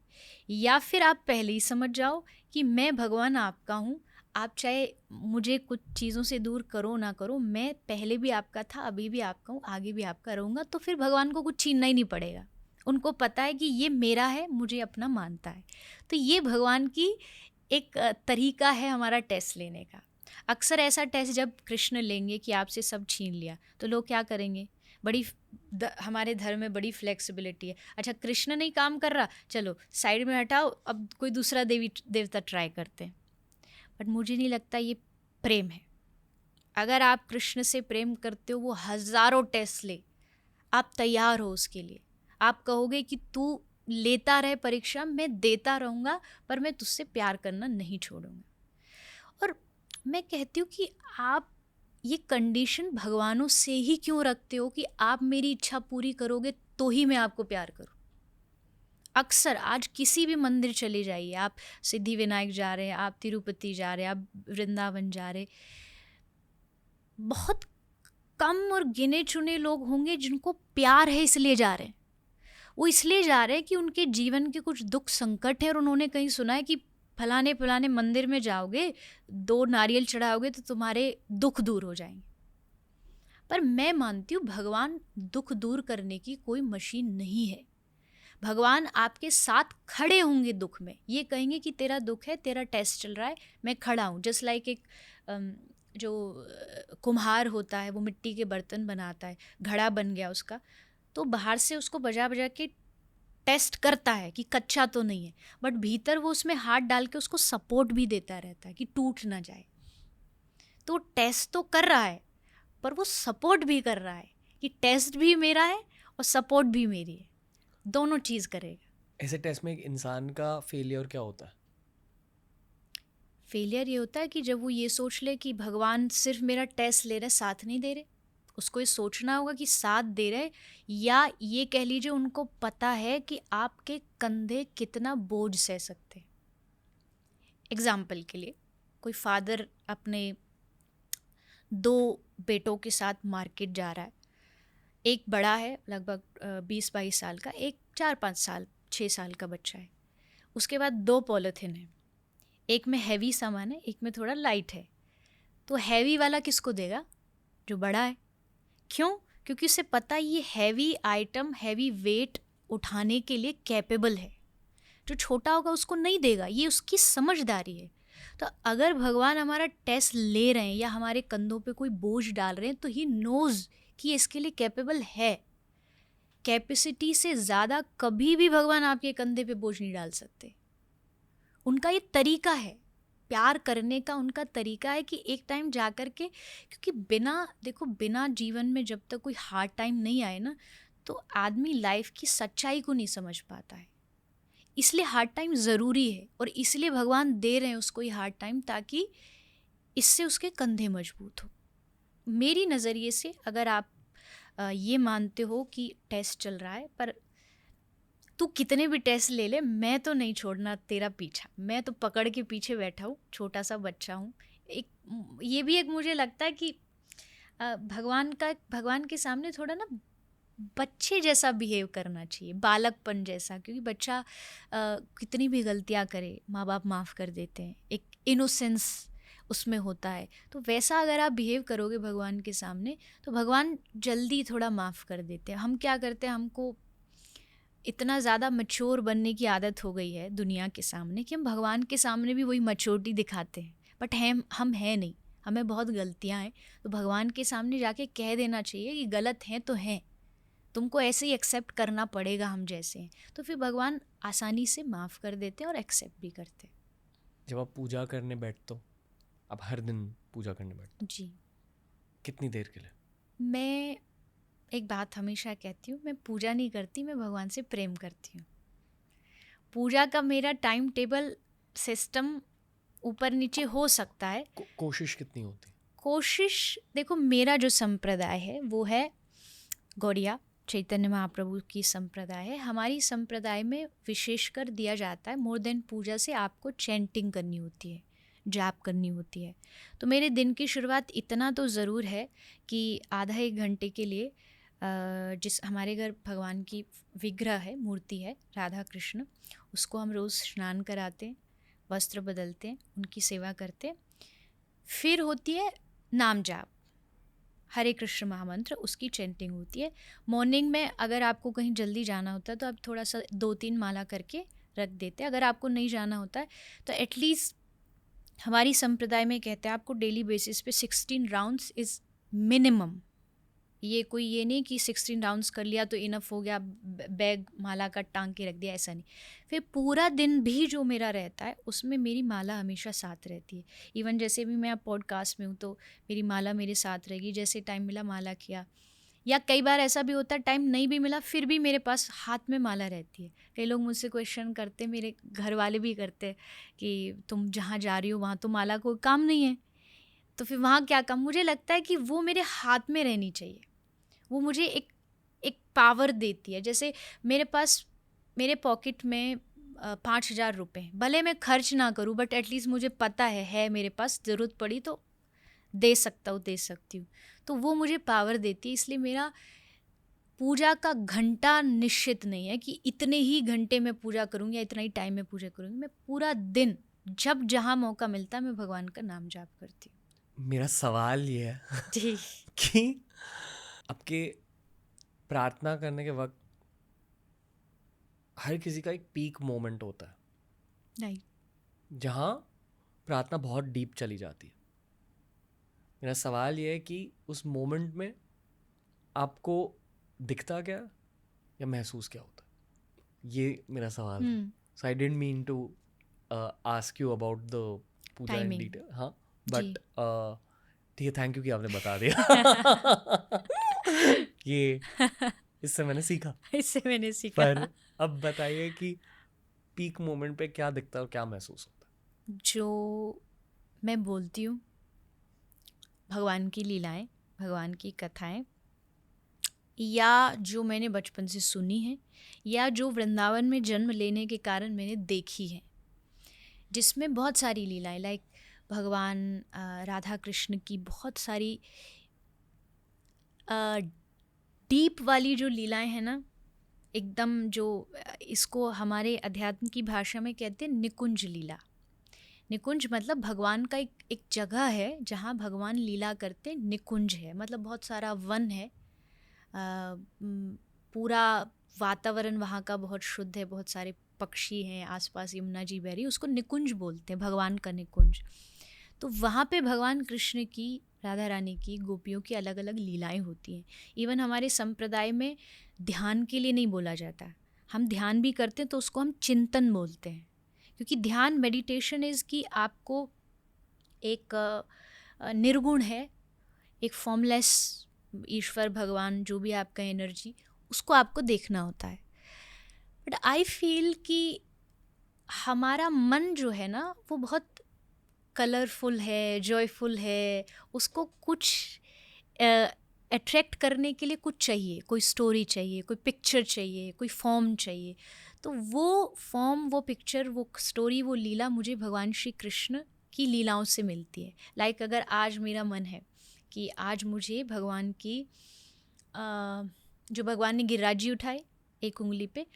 या फिर आप पहले ही समझ जाओ कि मैं भगवान आपका हूँ, आप चाहे मुझे कुछ चीज़ों से दूर करो ना करो, मैं पहले भी आपका था, अभी भी आपका हूँ, आगे भी आपका रहूँगा। तो फिर भगवान को कुछ छीनना ही नहीं पड़ेगा, उनको पता है कि ये मेरा है, मुझे अपना मानता है। तो ये भगवान की एक तरीका है हमारा टेस्ट लेने का। अक्सर ऐसा टेस्ट जब कृष्ण लेंगे कि आपसे सब छीन लिया, तो लोग क्या करेंगे, हमारे धर्म में बड़ी फ्लेक्सिबिलिटी है, अच्छा कृष्ण नहीं काम कर रहा, चलो साइड में हटाओ, अब कोई दूसरा देवता ट्राई करते हैं। बट मुझे नहीं लगता ये प्रेम है। अगर आप कृष्ण से प्रेम करते हो, वो हज़ारों टेस्ट ले, आप तैयार हो उसके लिए, आप कहोगे कि तू लेता रहे परीक्षा, मैं देता रहूँगा, पर मैं तुझसे प्यार करना नहीं छोड़ूंगा। और मैं कहती हूँ कि आप ये कंडीशन भगवानों से ही क्यों रखते हो कि आप मेरी इच्छा पूरी करोगे तो ही मैं आपको प्यार करूँ। अक्सर आज किसी भी मंदिर चले जाइए, आप सिद्धि विनायक जा रहे हैं, आप तिरुपति जा रहे हैं, आप वृंदावन जा रहे, बहुत कम और गिने चुने लोग होंगे जिनको प्यार है इसलिए जा रहे हैं। वो इसलिए जा रहे हैं कि उनके जीवन के कुछ दुख संकट है और उन्होंने कहीं सुना है कि फलाने मंदिर में जाओगे, 2 नारियल चढ़ाओगे तो तुम्हारे दुख दूर हो जाएंगे। पर मैं मानती हूँ भगवान दुख दूर करने की कोई मशीन नहीं है। भगवान आपके साथ खड़े होंगे दुख में, ये कहेंगे कि तेरा दुख है, तेरा टेस्ट चल रहा है, मैं खड़ा हूँ। जस्ट लाइक एक जो कुम्हार होता है, वो मिट्टी के बर्तन बनाता है, घड़ा बन गया उसका, तो बाहर से उसको बजा बजा के टेस्ट करता है कि कच्चा तो नहीं है, बट भीतर वो उसमें हाथ डाल के उसको सपोर्ट भी देता रहता है कि टूट ना जाए। तो टेस्ट तो कर रहा है, पर वो सपोर्ट भी कर रहा है कि टेस्ट भी मेरा है और सपोर्ट भी मेरी है, दोनों चीज़ करेगा। ऐसे टेस्ट में एक इंसान का फेलियर क्या होता है? फेलियर ये होता है कि जब वो ये सोच ले कि भगवान सिर्फ मेरा टेस्ट ले रहे, साथ नहीं दे रहे। उसको ये सोचना होगा कि साथ दे रहे, या ये कह लीजिए उनको पता है कि आपके कंधे कितना बोझ सह सकते हैं। एग्जाम्पल के लिए, कोई फादर अपने 2 बेटों के साथ मार्केट जा रहा है, एक बड़ा है लगभग 20-22 साल का, एक 4-5 साल 6 साल का बच्चा है। उसके बाद 2 पॉलिथिन है, एक में हैवी सामान है, एक में थोड़ा लाइट है। तो हैवी वाला किसको देगा? जो बड़ा है। क्यों? क्योंकि उसे पता ये हैवी आइटम, हैवी वेट उठाने के लिए कैपेबल है। जो छोटा होगा उसको नहीं देगा, ये उसकी समझदारी है। तो अगर भगवान हमारा टेस्ट ले रहे हैं या हमारे कंधों पे कोई बोझ डाल रहे हैं, तो ही नोज कि ये इसके लिए कैपेबल है। कैपेसिटी से ज़्यादा कभी भी भगवान आपके कंधे पे बोझ नहीं डाल सकते। उनका ये तरीका है, प्यार करने का उनका तरीका है कि एक टाइम जा कर के, क्योंकि बिना जीवन में जब तक कोई हार्ड टाइम नहीं आए ना, तो आदमी लाइफ की सच्चाई को नहीं समझ पाता है। इसलिए हार्ड टाइम ज़रूरी है, और इसलिए भगवान दे रहे हैं उसको ये हार्ड टाइम, ताकि इससे उसके कंधे मजबूत हो। मेरी नज़रिए से अगर आप ये मानते हो कि टेस्ट चल रहा है, पर तू कितने भी टेस्ट ले ले, मैं तो नहीं छोड़ना तेरा पीछा, मैं तो पकड़ के पीछे बैठा हूँ, छोटा सा बच्चा हूँ। ये भी एक मुझे लगता है कि भगवान के सामने थोड़ा ना बच्चे जैसा बिहेव करना चाहिए, बालकपन जैसा, क्योंकि बच्चा कितनी भी गलतियाँ करे माँ बाप माफ़ कर देते हैं, एक इनोसेंस उसमें होता है। तो वैसा अगर आप बिहेव करोगे भगवान के सामने, तो भगवान जल्दी थोड़ा माफ़ कर देते हैं। हम क्या करते हैं, हमको इतना ज़्यादा मैच्योर बनने की आदत हो गई है दुनिया के सामने कि हम भगवान के सामने भी वही मैच्योरिटी दिखाते हैं, बट हम हैं नहीं, हमें बहुत गलतियाँ हैं। तो भगवान के सामने जाके कह देना चाहिए कि गलत हैं तो हैं, तुमको ऐसे ही एक्सेप्ट करना पड़ेगा हम जैसे हैं। तो फिर भगवान आसानी से माफ़ कर देते हैं और एक्सेप्ट भी करते हैं। जब आप पूजा करने बैठते हो, आप हर दिन पूजा करने बैठते हो जी, कितनी देर के लिए? मैं एक बात हमेशा कहती हूँ, मैं पूजा नहीं करती, मैं भगवान से प्रेम करती हूँ। पूजा का मेरा टाइम टेबल सिस्टम ऊपर नीचे हो सकता है। कोशिश कितनी होती? कोशिश देखो, मेरा जो संप्रदाय है वो है गौड़िया चैतन्य महाप्रभु की संप्रदाय है। हमारी संप्रदाय में विशेषकर दिया जाता है, मोर देन पूजा से आपको चैंटिंग करनी होती है, जाप करनी होती है। तो मेरे दिन की शुरुआत इतना तो ज़रूर है कि आधा एक घंटे के लिए जिस हमारे घर भगवान की विग्रह है, मूर्ति है राधा कृष्ण, उसको हम रोज़ स्नान कराते हैं, वस्त्र बदलते हैं, उनकी सेवा करते हैं। फिर होती है नाम जाप, हरे कृष्ण महामंत्र, उसकी चैंटिंग होती है। मॉर्निंग में अगर आपको कहीं जल्दी जाना होता है तो आप थोड़ा सा 2-3 माला करके रख देते हैं। अगर आपको नहीं जाना होता है तो एटलीस्ट हमारी संप्रदाय में कहते हैं आपको डेली बेसिस पे 16 राउंड्स इज़ मिनिमम। ये नहीं कि 16 राउंड्स कर लिया तो इनफ हो गया, बैग माला का टांग के रख दिया, ऐसा नहीं। फिर पूरा दिन भी जो मेरा रहता है उसमें मेरी माला हमेशा साथ रहती है। इवन जैसे भी मैं अब पॉडकास्ट में हूँ तो मेरी माला मेरे साथ रहेगी, जैसे टाइम मिला माला किया। या कई बार ऐसा भी होता है टाइम नहीं भी मिला फिर भी मेरे पास हाथ में माला रहती है। कई लोग मुझसे क्वेश्चन करते, मेरे घर वाले भी करते कि तुम जहाँ जा रही हो वहाँ तो माला कोई काम नहीं है, तो फिर वहाँ क्या काम? मुझे लगता है कि वो मेरे हाथ में रहनी चाहिए, वो मुझे एक पावर देती है। जैसे मेरे पॉकेट में 5,000 रुपये, भले मैं खर्च ना करूं बट एटलीस्ट मुझे पता है मेरे पास, ज़रूरत पड़ी तो दे सकती हूँ, तो वो मुझे पावर देती है। इसलिए मेरा पूजा का घंटा निश्चित नहीं है कि इतने ही घंटे में पूजा करूँगी या इतना ही टाइम में पूजा करूँगी। मैं पूरा दिन जब जहाँ मौका मिलता है मैं भगवान का नाम जाप करती हूँ। मेरा सवाल ये है जी कि आपके प्रार्थना करने के वक्त हर किसी का एक पीक मोमेंट होता है नहीं, जहाँ प्रार्थना बहुत डीप चली जाती है। मेरा सवाल ये है कि उस मोमेंट में आपको दिखता क्या या महसूस क्या होता है, ये मेरा सवाल है। So I didn't mean to ask you about the puja in detail, हाँ, बट ठीक है, थैंक यू कि आपने बता दिया। ये इससे मैंने सीखा। पर अब बताइए कि पीक मोमेंट पे क्या दिखता है और क्या महसूस होता है? जो मैं बोलती हूँ भगवान की लीलाएं, भगवान की कथाएं, या जो मैंने बचपन से सुनी है, या जो वृंदावन में जन्म लेने के कारण मैंने देखी है, जिसमें बहुत सारी लीलाएं, लाइक भगवान राधा कृष्ण की बहुत सारी डीप वाली जो लीलाएं हैं ना, एकदम जो इसको हमारे अध्यात्म की भाषा में कहते हैं निकुंज लीला। निकुंज मतलब भगवान का एक जगह है जहाँ भगवान लीला करते हैं, निकुंज है मतलब बहुत सारा वन है, पूरा वातावरण वहाँ का बहुत शुद्ध है, बहुत सारे पक्षी हैं आसपास, यमुना जी बह रही, उसको निकुंज बोलते हैं, भगवान का निकुंज। तो वहाँ पे भगवान कृष्ण की, राधा रानी की, गोपियों की अलग अलग लीलाएं होती हैं। इवन हमारे संप्रदाय में ध्यान के लिए नहीं बोला जाता, हम ध्यान भी करते हैं तो उसको हम चिंतन बोलते हैं, क्योंकि ध्यान मेडिटेशन इज़ कि आपको एक निर्गुण है, एक फॉर्मलेस ईश्वर भगवान जो भी आपका एनर्जी, उसको आपको देखना होता है। बट आई फील कि हमारा मन जो है ना वो बहुत कलरफुल है, जॉयफुल है, उसको कुछ अट्रैक्ट करने के लिए कुछ चाहिए, कोई स्टोरी चाहिए, कोई पिक्चर चाहिए, कोई फॉर्म चाहिए। तो वो फॉर्म, वो पिक्चर, वो स्टोरी, वो लीला मुझे भगवान श्री कृष्ण की लीलाओं से मिलती है। लाइक अगर आज मेरा मन है कि आज मुझे भगवान की जो भगवान ने गिरिराज उठाए एक उंगली पे,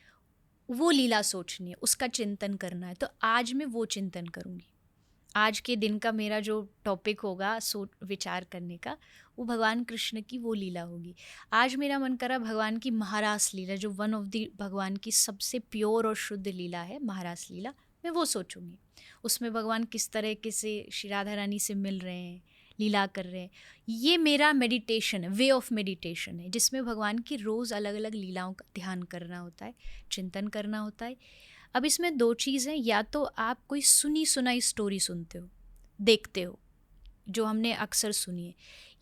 वो लीला सोचनी है, उसका चिंतन करना है, तो आज मैं वो चिंतन करूँगी। आज के दिन का मेरा जो टॉपिक होगा विचार करने का, वो भगवान कृष्ण की वो लीला होगी। आज मेरा मन करा भगवान की महारास लीला, जो वन ऑफ द भगवान की सबसे प्योर और शुद्ध लीला है, महारास लीला, मैं वो सोचूंगी। उसमें भगवान किस तरह के से श्री राधा रानी से मिल रहे हैं, लीला कर रहे हैं। ये मेरा मेडिटेशन है, वे ऑफ मेडिटेशन है, जिसमें भगवान की रोज़ अलग अलग लीलाओं का ध्यान करना होता है, चिंतन करना होता है। अब इसमें दो चीज़ हैं, या तो आप कोई सुनी सुनाई स्टोरी सुनते हो, देखते हो, जो हमने अक्सर सुनी है,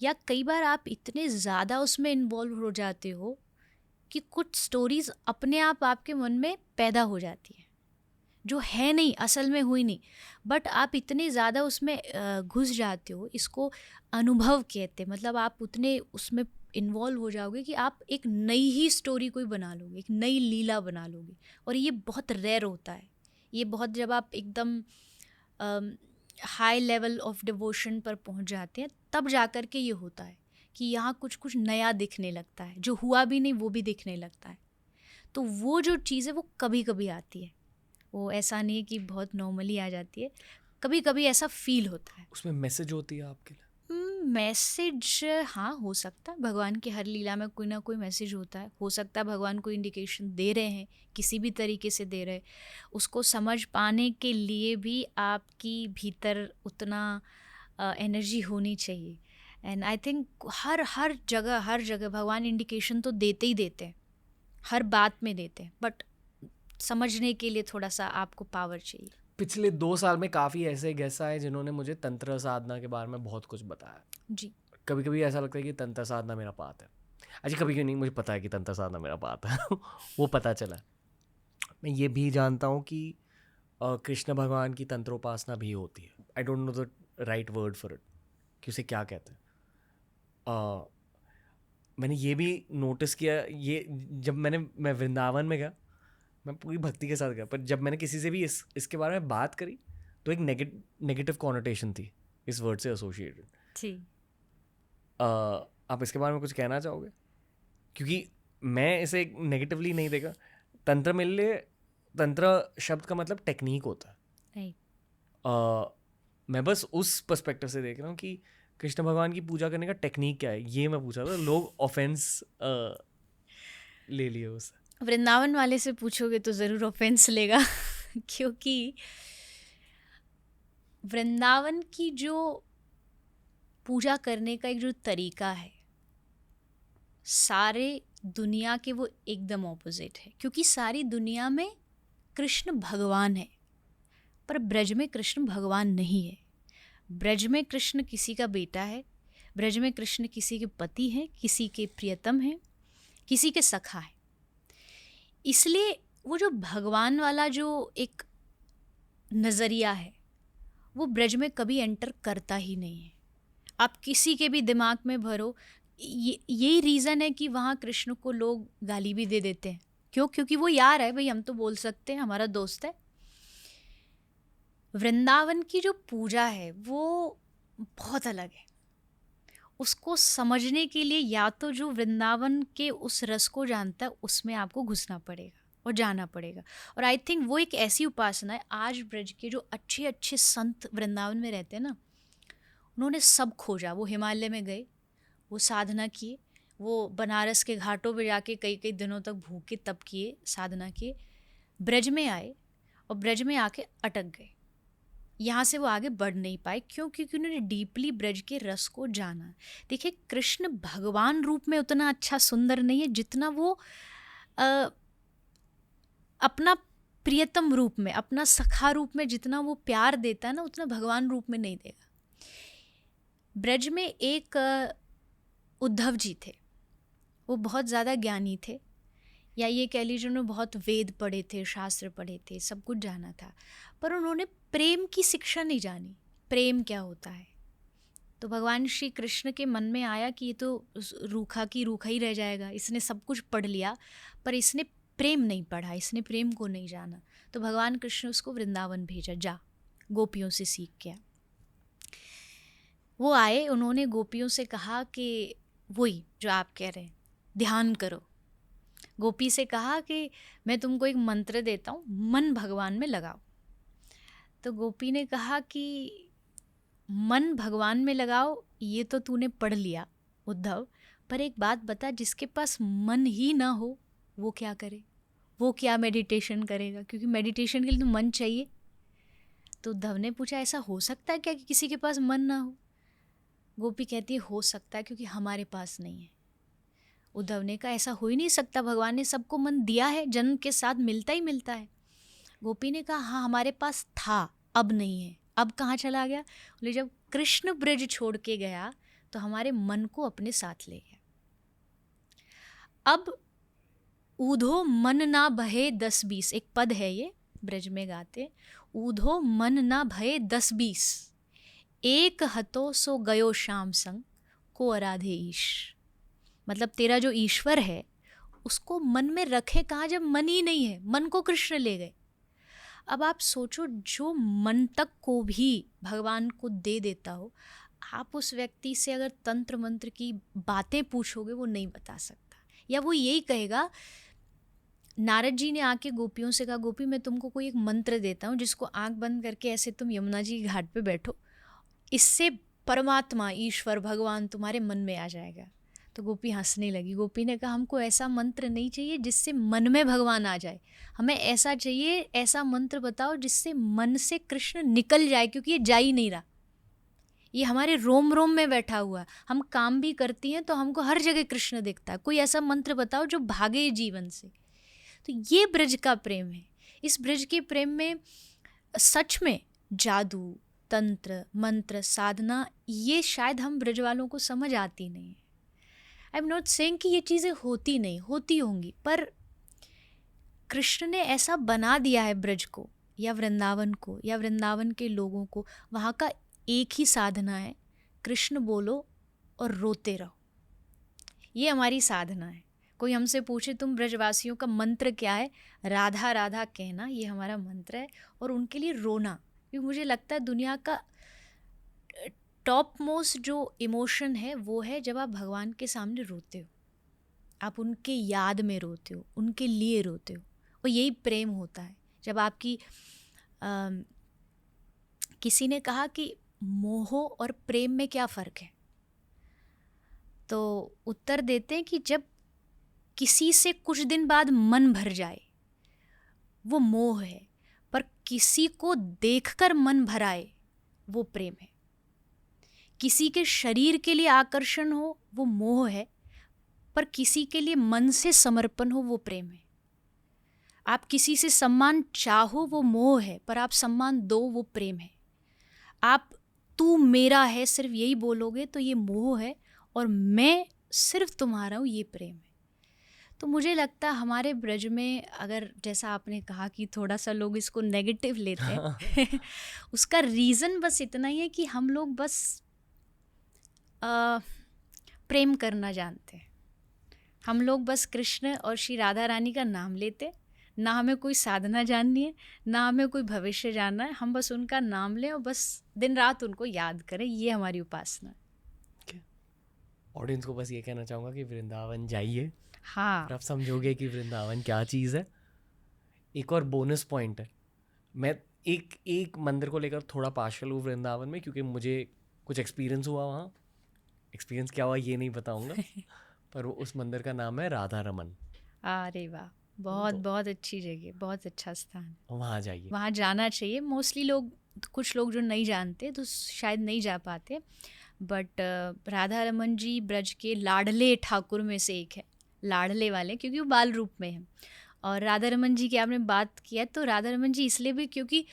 या कई बार आप इतने ज़्यादा उसमें इन्वॉल्व हो जाते हो कि कुछ स्टोरीज़ अपने आप आपके मन में पैदा हो जाती है, जो है नहीं, असल में हुई नहीं, बट आप इतने ज़्यादा उसमें घुस जाते हो, इसको अनुभव कहते हैं। मतलब आप उतने उसमें इन्वॉल्व हो जाओगे कि आप एक नई ही स्टोरी कोई बना लोगे, एक नई लीला बना लोगे। और ये बहुत रेयर होता है, ये बहुत, जब आप एकदम हाई लेवल ऑफ डिवोशन पर पहुंच जाते हैं तब जाकर के ये होता है कि यहाँ कुछ कुछ नया दिखने लगता है, जो हुआ भी नहीं वो भी दिखने लगता है। तो वो जो चीज़ है वो कभी कभी आती है, वो ऐसा नहीं है कि बहुत नॉर्मली आ जाती है, कभी कभी ऐसा फील होता है। उसमें मैसेज होती है आपके लिए? मैसेज हाँ हो सकता है, भगवान की हर लीला में कोई ना कोई मैसेज होता है। हो सकता है भगवान को इंडिकेशन दे रहे हैं, किसी भी तरीके से दे रहे हैं। उसको समझ पाने के लिए भी आपकी भीतर उतना एनर्जी होनी चाहिए। एंड आई थिंक हर जगह भगवान इंडिकेशन तो देते ही देते हैं, हर बात में देते हैं, बट समझने के लिए थोड़ा सा आपको पावर चाहिए। पिछले 2 साल में काफ़ी ऐसे गेस्ट आए जिन्होंने मुझे तंत्र साधना के बारे में बहुत कुछ बताया जी। कभी कभी ऐसा लगता है कि तंत्र साधना मेरा पात है। अच्छा, कभी कभी नहीं, मुझे पता है कि तंत्र साधना मेरा पात है वो पता चला। मैं ये भी जानता हूँ कि कृष्ण भगवान की तंत्रोपासना भी होती है। I don't know the right word for it कि उसे क्या कहते हैं। मैंने ये भी नोटिस किया, ये जब मैं वृंदावन में गया, मैं पूरी भक्ति के साथ गया, पर जब मैंने किसी से भी इसके बारे में बात करी तो एक नेगेटिव कॉनोटेशन थी इस वर्ड से एसोसिएटेड। जी। आप इसके बारे में कुछ कहना चाहोगे? क्योंकि मैं इसे नेगेटिवली नहीं देखा। तंत्र मेरे लिए, तंत्र शब्द का मतलब टेक्निक होता है। मैं बस उस पर्सपेक्टिव से देख रहा हूँ कि कृष्ण भगवान की पूजा करने का टेक्निक क्या है, ये मैं पूछा था। लोग ऑफेंस ले लिए उससे। वृंदावन वाले से पूछोगे तो ज़रूर ऑफेंस लेगा क्योंकि वृंदावन की जो पूजा करने का एक जो तरीका है, सारे दुनिया के वो एकदम ऑपोजिट है। क्योंकि सारी दुनिया में कृष्ण भगवान है, पर ब्रज में कृष्ण भगवान नहीं है। ब्रज में कृष्ण किसी का बेटा है, ब्रज में कृष्ण किसी के पति हैं, किसी के प्रियतम हैं, किसी के सखा है। इसलिए वो जो भगवान वाला जो एक नज़रिया है वो ब्रज में कभी एंटर करता ही नहीं है। आप किसी के भी दिमाग में भरो, यही रीज़न है कि वहाँ कृष्ण को लोग गाली भी दे देते हैं। क्यों? क्योंकि वो यार है भाई, हम तो बोल सकते हैं, हमारा दोस्त है। वृंदावन की जो पूजा है वो बहुत अलग है। उसको समझने के लिए या तो जो वृंदावन के उस रस को जानता है उसमें आपको घुसना पड़ेगा, और जाना पड़ेगा। और आई थिंक वो एक ऐसी उपासना है, आज ब्रज के जो अच्छे अच्छे संत वृंदावन में रहते हैं ना, उन्होंने सब खोजा। वो हिमालय में गए, वो साधना किए, वो बनारस के घाटों पे जाके कई कई दिनों तक भूखे तप किए, साधना किए, ब्रज में आए और ब्रज में आके अटक गए। यहाँ से वो आगे बढ़ नहीं पाए। क्यों? क्योंकि उन्होंने डीपली ब्रज के रस को जाना। देखिए, कृष्ण भगवान रूप में उतना अच्छा सुंदर नहीं है जितना वो अपना प्रियतम रूप में, अपना सखा रूप में जितना वो प्यार देता है ना, उतना भगवान रूप में नहीं देगा। ब्रज में एक उद्धव जी थे, वो बहुत ज़्यादा ज्ञानी थे, या ये कह लीजिए उन्होंने बहुत वेद पढ़े थे, शास्त्र पढ़े थे, सब कुछ जाना था, पर उन्होंने प्रेम की शिक्षा नहीं जानी। प्रेम क्या होता है? तो भगवान श्री कृष्ण के मन में आया कि ये तो रूखा की रूखा ही रह जाएगा, इसने सब कुछ पढ़ लिया पर इसने प्रेम नहीं पढ़ा, इसने प्रेम को नहीं जाना। तो भगवान कृष्ण उसको वृंदावन भेजा, जा गोपियों से सीख के आ। वो आए, उन्होंने गोपियों से कहा कि वही जो आप कह रहे हैं, ध्यान करो। गोपी से कहा कि मैं तुमको एक मंत्र देता हूँ, मन भगवान में लगाओ। तो गोपी ने कहा कि मन भगवान में लगाओ ये तो तूने पढ़ लिया उद्धव, पर एक बात बता, जिसके पास मन ही ना हो वो क्या करे? वो क्या मेडिटेशन करेगा? क्योंकि मेडिटेशन के लिए तो मन चाहिए। तो उद्धव ने पूछा, ऐसा हो सकता है क्या कि किसी के पास मन ना हो? गोपी कहती है, हो सकता है, क्योंकि हमारे पास नहीं है। उद्धव ने कहा, ऐसा हो ही नहीं सकता, भगवान ने सबको मन दिया है, जन्म के साथ मिलता ही मिलता है। गोपी ने कहा, हाँ हमारे पास था, अब नहीं है। अब कहाँ चला गया? बोले, जब कृष्ण ब्रज छोड़ के गया तो हमारे मन को अपने साथ ले गया। अब ऊधो मन ना भये 10-20, एक पद है ये, ब्रज में गाते, ऊधो मन ना भये 10-20, एक हतो सो गयो श्याम संग, को आराधे ईश। मतलब तेरा जो ईश्वर है उसको मन में रखे कहाँ, जब मन ही नहीं है, मन को कृष्ण ले गए। अब आप सोचो, जो मन तक को भी भगवान को दे देता हो, आप उस व्यक्ति से अगर तंत्र मंत्र की बातें पूछोगे वो नहीं बता सकता, या वो यही कहेगा। नारद जी ने आके गोपियों से कहा, गोपी मैं तुमको कोई एक मंत्र देता हूँ जिसको आंख बंद करके ऐसे तुम यमुना जी के घाट पे बैठो, इससे परमात्मा ईश्वर भगवान तुम्हारे मन में आ जाएगा। तो गोपी हंसने लगी। गोपी ने कहा, हमको ऐसा मंत्र नहीं चाहिए जिससे मन में भगवान आ जाए, हमें ऐसा चाहिए, ऐसा मंत्र बताओ जिससे मन से कृष्ण निकल जाए, क्योंकि ये जा ही नहीं रहा, ये हमारे रोम रोम में बैठा हुआ है। हम काम भी करती हैं तो हमको हर जगह कृष्ण दिखता है, कोई ऐसा मंत्र बताओ जो भागे जीवन से। तो ये ब्रज का प्रेम है। इस ब्रज के प्रेम में सच में जादू, तंत्र, मंत्र, साधना, ये शायद हम ब्रज वालों को समझ आती नहीं है। आई एम नॉट सेइंग कि ये चीज़ें होती नहीं, होती होंगी, पर कृष्ण ने ऐसा बना दिया है ब्रज को या वृंदावन को या वृंदावन के लोगों को, वहाँ का एक ही साधना है, कृष्ण बोलो और रोते रहो। ये हमारी साधना है। कोई हमसे पूछे तुम ब्रजवासियों का मंत्र क्या है, राधा राधा कहना, ये हमारा मंत्र है, और उनके लिए रोना। क्योंकि मुझे लगता है दुनिया का टॉप मोस्ट जो इमोशन है वो है जब आप भगवान के सामने रोते हो, आप उनके याद में रोते हो, उनके लिए रोते हो, और यही प्रेम होता है। जब आपकी किसी ने कहा कि मोह और प्रेम में क्या फ़र्क है, तो उत्तर देते हैं कि जब किसी से कुछ दिन बाद मन भर जाए वो मोह है, पर किसी को देखकर मन भराए वो प्रेम है। किसी के शरीर के लिए आकर्षण हो वो मोह है, पर किसी के लिए मन से समर्पण हो वो प्रेम है। आप किसी से सम्मान चाहो वो मोह है, पर आप सम्मान दो वो प्रेम है। आप तू मेरा है सिर्फ यही बोलोगे तो ये मोह है, और मैं सिर्फ तुम्हारा हूँ ये प्रेम है। तो मुझे लगता है हमारे ब्रज में, अगर जैसा आपने कहा कि थोड़ा सा लोग इसको नेगेटिव लेते हैं उसका रीज़न बस इतना ही है कि हम लोग बस प्रेम करना जानते हैं। हम लोग बस कृष्ण और श्री राधा रानी का नाम लेते, ना हमें कोई साधना जाननी है, ना हमें कोई भविष्य जानना है, हम बस उनका नाम लें और बस दिन रात उनको याद करें, ये हमारी उपासना है। ऑडियंस को बस ये कहना चाहूँगा कि वृंदावन जाइए, हाँ, आप समझोगे कि वृंदावन क्या चीज़ है। एक और बोनस पॉइंट है, मैं एक मंदिर को लेकर थोड़ा पार्शल हूँ वृंदावन में, क्योंकि मुझे कुछ एक्सपीरियंस हुआ वहाँ। एक्सपीरियंस क्या हुआ ये नहीं बताऊँगा, पर वो उस मंदिर का नाम है राधा रमन। अरे वाह, बहुत तो बहुत अच्छी जगह, बहुत अच्छा स्थान, वहाँ जाइए। वहाँ जाना चाहिए। मोस्टली लोग, कुछ लोग जो नहीं जानते तो शायद नहीं जा पाते, बट राधा रमन जी ब्रज के लाडले ठाकुर में से एक है, लाडले वाले, क्योंकि वो बाल रूप में है। और राधा रमन जी की आपने बात किया, तो राधा रमन जी इसलिए भी क्योंकि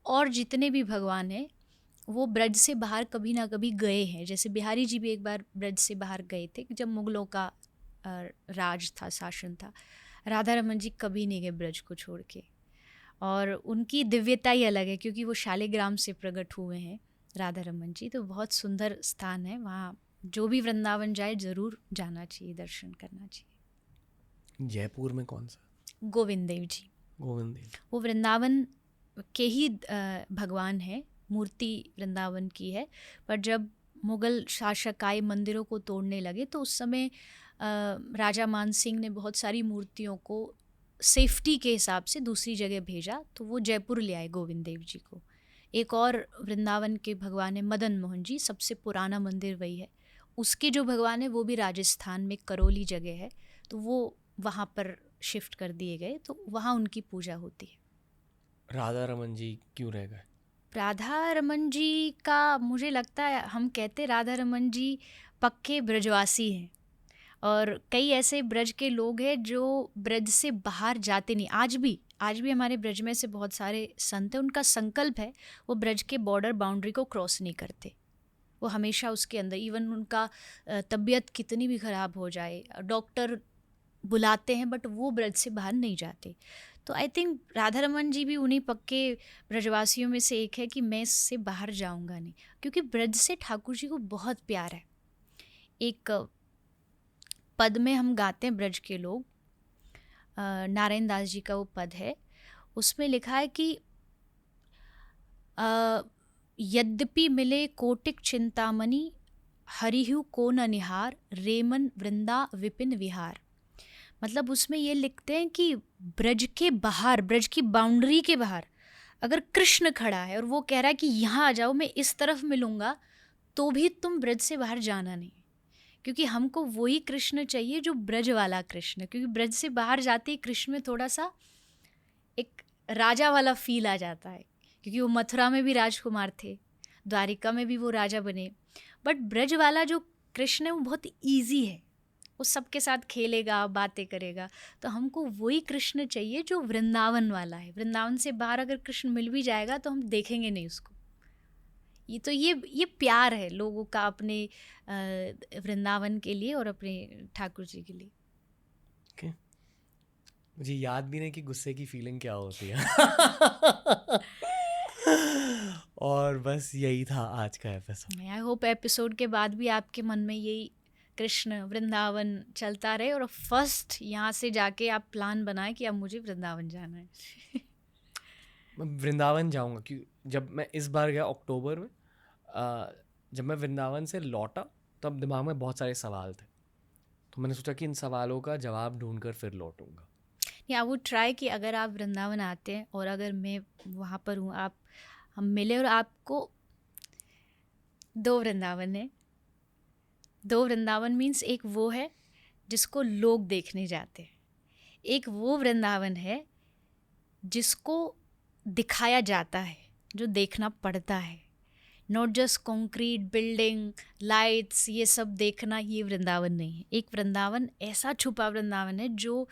और जितने भी भगवान हैं वो ब्रज से बाहर कभी ना कभी गए हैं। जैसे बिहारी जी भी एक बार ब्रज से बाहर गए थे जब मुगलों का राज था, शासन था। राधा रमन जी कभी नहीं गए ब्रज को छोड़ के, और उनकी दिव्यता ही अलग है, क्योंकि वो शालिग्राम से प्रकट हुए हैं राधा रमन जी। तो बहुत सुंदर स्थान है वहाँ, जो भी वृंदावन जाए ज़रूर जाना चाहिए, दर्शन करना चाहिए। जयपुर में कौन सा? गोविंद देव जी, गोविंद देव। वो वृंदावन के ही भगवान है, मूर्ति वृंदावन की है। पर जब मुग़ल शासक आए मंदिरों को तोड़ने लगे, तो उस समय राजा मान सिंह ने बहुत सारी मूर्तियों को सेफ्टी के हिसाब से दूसरी जगह भेजा, तो वो जयपुर ले आए गोविंद देव जी को। एक और वृंदावन के भगवान है मदन मोहन जी, सबसे पुराना मंदिर वही है। उसके जो भगवान है वो भी राजस्थान में करौली जगह है, तो वो वहाँ पर शिफ्ट कर दिए गए, तो वहाँ उनकी पूजा होती है। राधा रमन जी क्यों रह गए? राधा रमन जी का मुझे लगता है, हम कहते राधा रमन जी पक्के ब्रजवासी हैं, और कई ऐसे ब्रज के लोग हैं जो ब्रज से बाहर जाते नहीं। आज भी हमारे ब्रज में से बहुत सारे संत हैं, उनका संकल्प है वो ब्रज के बॉर्डर बाउंड्री को क्रॉस नहीं करते, वो हमेशा उसके अंदर। इवन उनका तबीयत कितनी भी ख़राब हो जाए, डॉक्टर बुलाते हैं, बट वो ब्रज से बाहर नहीं जाते। तो आई थिंक राधा रमन जी भी उन्हीं पक्के ब्रजवासियों में से एक है कि मैं इससे बाहर जाऊंगा नहीं, क्योंकि ब्रज से ठाकुर जी को बहुत प्यार है। एक पद में हम गाते हैं ब्रज के लोग, नारायण दास जी का वो पद है, उसमें लिखा है कि यद्यपि मिले कोटिक चिंतामणि, हरिहु को न निहार, रेमन वृंदा विपिन विहार। मतलब उसमें ये लिखते हैं कि ब्रज के बाहर, ब्रज की बाउंड्री के बाहर अगर कृष्ण खड़ा है और वो कह रहा है कि यहाँ आ जाओ, मैं इस तरफ मिलूँगा, तो भी तुम ब्रज से बाहर जाना नहीं, क्योंकि हमको वही कृष्ण चाहिए जो ब्रज वाला कृष्ण। क्योंकि ब्रज से बाहर जाते ही कृष्ण में थोड़ा सा एक राजा वाला फील आ जाता है, क्योंकि वो मथुरा में भी राजकुमार थे, द्वारिका में भी वो राजा बने, बट ब्रज वाला जो कृष्ण है वो बहुत ईजी है, वो सबके साथ खेलेगा, बातें करेगा। तो हमको वही कृष्ण चाहिए जो वृंदावन वाला है। वृंदावन से बाहर अगर कृष्ण मिल भी जाएगा तो हम देखेंगे नहीं उसको। ये प्यार है लोगों का अपने वृंदावन के लिए और अपने ठाकुर जी के लिए। okay. मुझे याद भी नहीं कि गुस्से की फीलिंग क्या होती है। और बस यही था आज का एपिसोड। आई होप एपिसोड के बाद भी आपके मन में यही कृष्ण वृंदावन चलता रहे, और फर्स्ट यहाँ से जाके आप प्लान बनाएं कि अब मुझे वृंदावन जाना है। मैं वृंदावन जाऊंगा, क्योंकि जब मैं इस बार गया अक्टूबर में, जब मैं वृंदावन से लौटा तब दिमाग में बहुत सारे सवाल थे, तो मैंने सोचा कि इन सवालों का जवाब ढूंढकर फिर लौटूंगा। या वो ट्राई कि अगर आप वृंदावन आते हैं और अगर मैं वहाँ पर हूँ, आप हम मिले, और आपको दो वृंदावन है। दो वृंदावन मीन्स एक वो है जिसको लोग देखने जाते हैं, एक वो वृंदावन है जिसको दिखाया जाता है, जो देखना पड़ता है। Not just concrete building lights, ये सब देखना, ये वृंदावन नहीं है। एक वृंदावन ऐसा छुपा वृंदावन है जो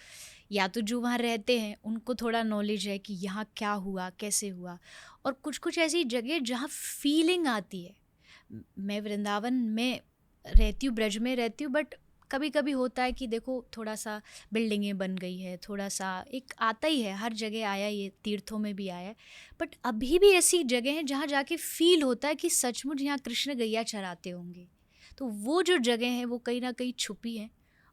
या तो जो वहाँ रहते हैं उनको थोड़ा नॉलेज है कि यहाँ क्या हुआ, कैसे हुआ, और कुछ कुछ ऐसी जगह जहाँ फीलिंग आती है। मैं वृंदावन में रहती हूँ, ब्रज में रहती हूँ, बट कभी कभी होता है कि देखो थोड़ा सा बिल्डिंगें बन गई है, थोड़ा सा एक आता ही है, हर जगह आया, ये तीर्थों में भी आया है, बट अभी भी ऐसी जगह हैं जहाँ जाके फील होता है कि सचमुच यहाँ कृष्ण गैया चराते होंगे। तो वो जो जगह है वो कहीं ना कहीं छुपी है,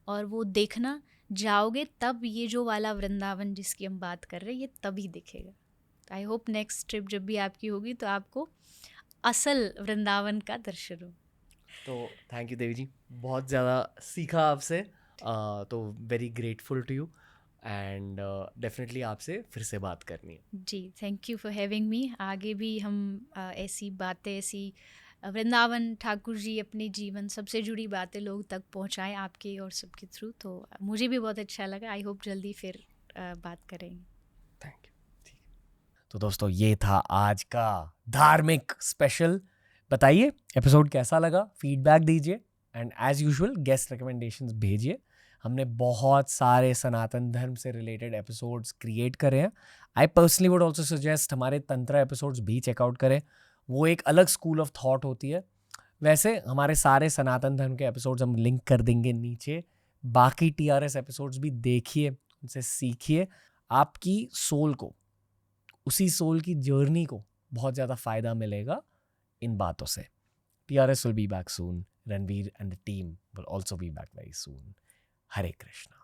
और वो देखना जाओगे तब ये जो वाला वृंदावन जिसकी हम बात कर रहे हैं ये तभी दिखेगा। तो आई होप नेक्स्ट ट्रिप जब भी आपकी होगी तो आपको असल वृंदावन का दर्शन हो। तो थैंक यू देवी जी, बहुत ज़्यादा सीखा आपसे, तो very grateful to you. And definitely आपसे फिर से बात करनी है। जी, thank you for having me. आगे भी हम ऐसी बातें, ऐसी वृंदावन ठाकुर जी अपने जीवन सबसे जुड़ी बातें लोग तक पहुंचाएं आपके और सबके थ्रू। तो मुझे भी बहुत अच्छा लगा। आई होप जल्दी फिर बात करेंगे। Thank you. ठीक है, तो दोस्तों ये था आज का धार्मिक स्पेशल। बताइए एपिसोड कैसा लगा, फीडबैक दीजिए and as usual guest recommendations भेजिए। हमने बहुत सारे सनातन धर्म से रिलेटेड एपिसोड्स क्रिएट करे हैं। I personally would also suggest हमारे तंत्रा एपिसोड्स भी चेकआउट करें, वो एक अलग स्कूल ऑफ थॉट होती है। वैसे हमारे सारे सनातन धर्म के एपिसोड्स हम लिंक कर देंगे नीचे। बाकी TRS एपिसोड्स भी देखिए, उनसे सीखिए। आपकी सोल को, उसी सोल की जर्नी को बहुत ज़्यादा फ़ायदा मिलेगा इन बातों से। TRS will be back soon. Ranveer and the team will also be back very soon. Hare Krishna.